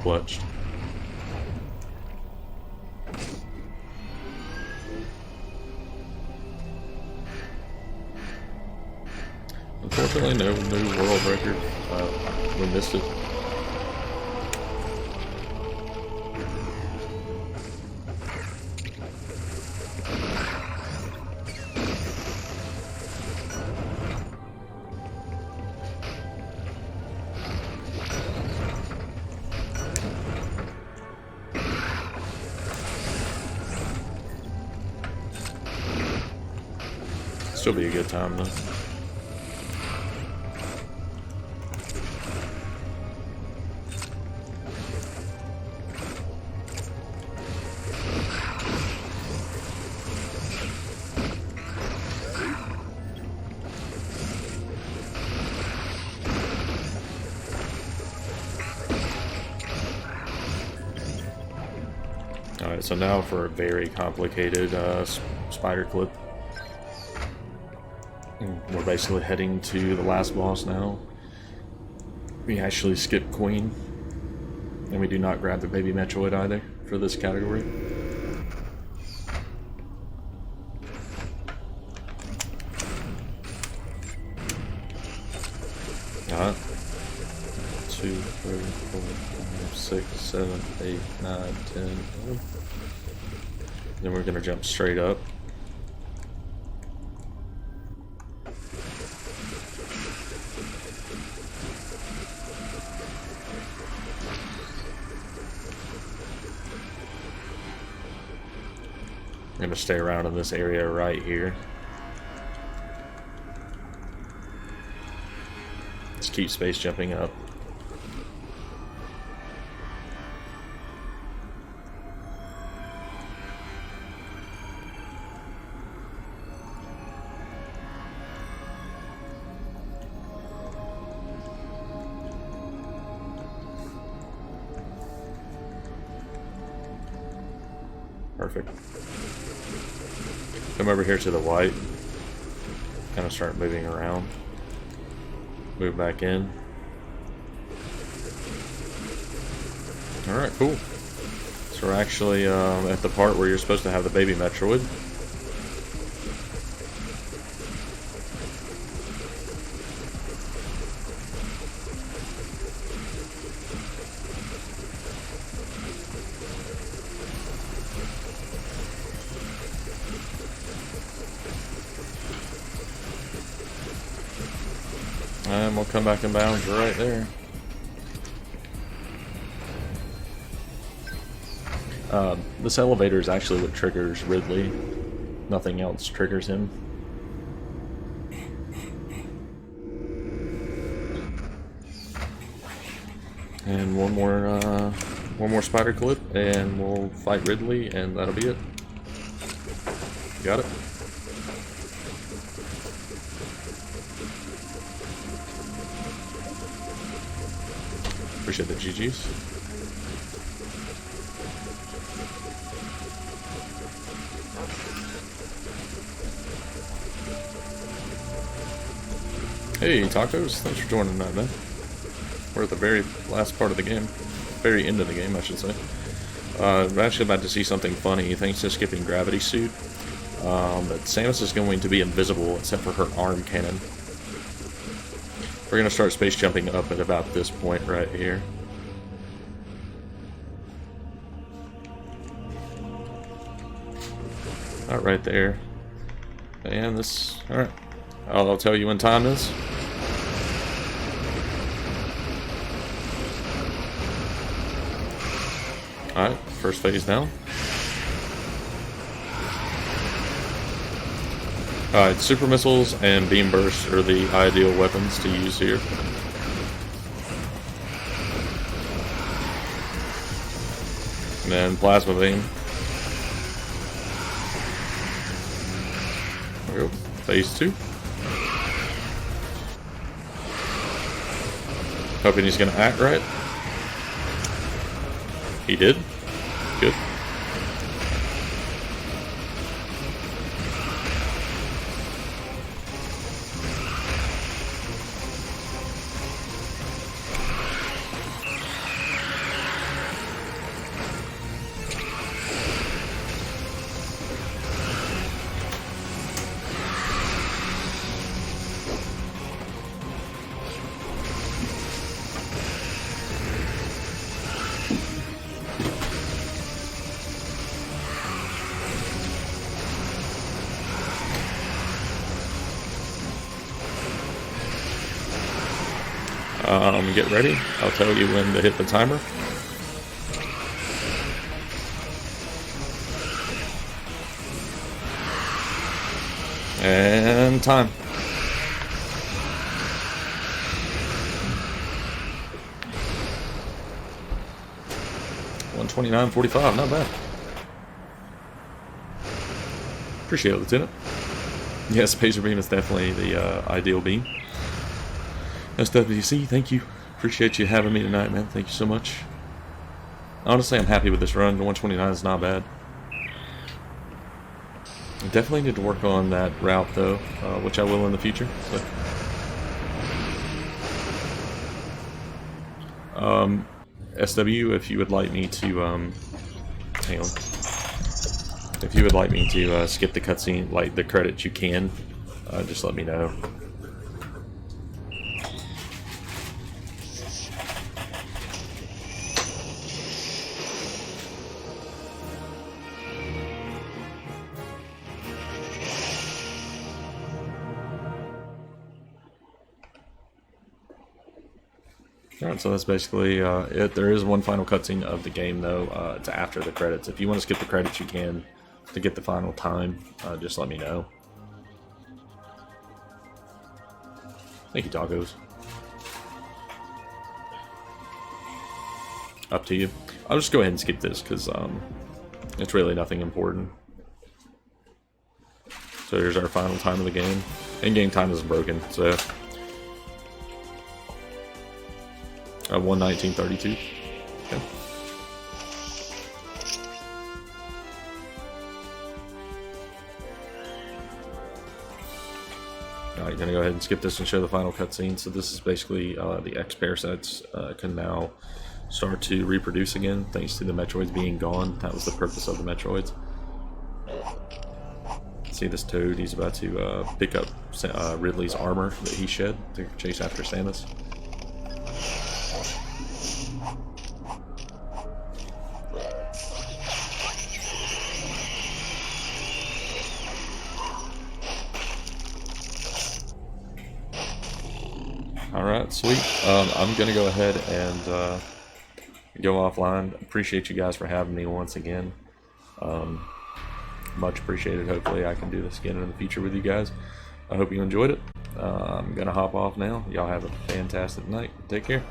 Clutched. Unfortunately, no new world record. We missed it. Still be a good time though. Alright, so now for a very complicated spider clip. We're basically heading to the last boss now. We actually skip Queen. And we do not grab the baby Metroid either for this category. Alright. 2, 3, 4, 5, 6, 7, 8, 9, 10, 11. Then we're going to jump straight up. I'm going to stay around in this area right here. Just keep space jumping up. Perfect. Come over here to the white. Kind of start moving around. Move back in. Alright, cool. So we're actually at the part where you're supposed to have the baby Metroid. And we'll come back in bounds right there. This elevator is actually what triggers Ridley. Nothing else triggers him. And one more spider clip, and we'll fight Ridley, and that'll be it. Got it. Appreciate the GGs. Hey, Tacos, thanks for joining tonight, man. We're at the very last part of the game. Very end of the game, I should say. I'm actually about to see something funny, thanks to skipping Gravity Suit. But Samus is going to be invisible except for her arm cannon. We're going to start space jumping up at about this point right here. Not right there. And this... Alright. I'll tell you when time is. Alright, first phase down. Alright, super missiles and beam bursts are the ideal weapons to use here. And then plasma beam. There we go. Phase 2. Hoping he's gonna act right. He did. Good. Get ready. I'll tell you when to hit the timer. And time. $129.45, not bad. Appreciate it, Lieutenant. Yes, Pacer Beam is definitely the ideal beam. SWC, thank you. Appreciate you having me tonight, man. Thank you so much. Honestly, I'm happy with this run. The 129 is not bad. I definitely need to work on that route, though, which I will in the future. So. SW, if you would like me to, hang on. If you would like me to skip the cutscene, like the credits, you can. Just let me know. Alright, so that's basically it. There is one final cutscene of the game, though. It's after the credits. If you want to skip the credits, you can. To get the final time, just let me know. Thank you, Tacos. Up to you. I'll just go ahead and skip this, because it's really nothing important. So here's our final time of the game. In-game time is broken, so... 1:19:32. Okay. Alright, gonna go ahead and skip this and show the final cutscene. So this is basically the X-parasites can now start to reproduce again, thanks to the Metroids being gone. That was the purpose of the Metroids. See this Toad, he's about to pick up Ridley's armor that he shed to chase after Samus. Alright, sweet. I'm going to go ahead and go offline. Appreciate you guys for having me once again. Much appreciated. Hopefully I can do this again in the future with you guys. I hope you enjoyed it. I'm going to hop off now. Y'all have a fantastic night. Take care.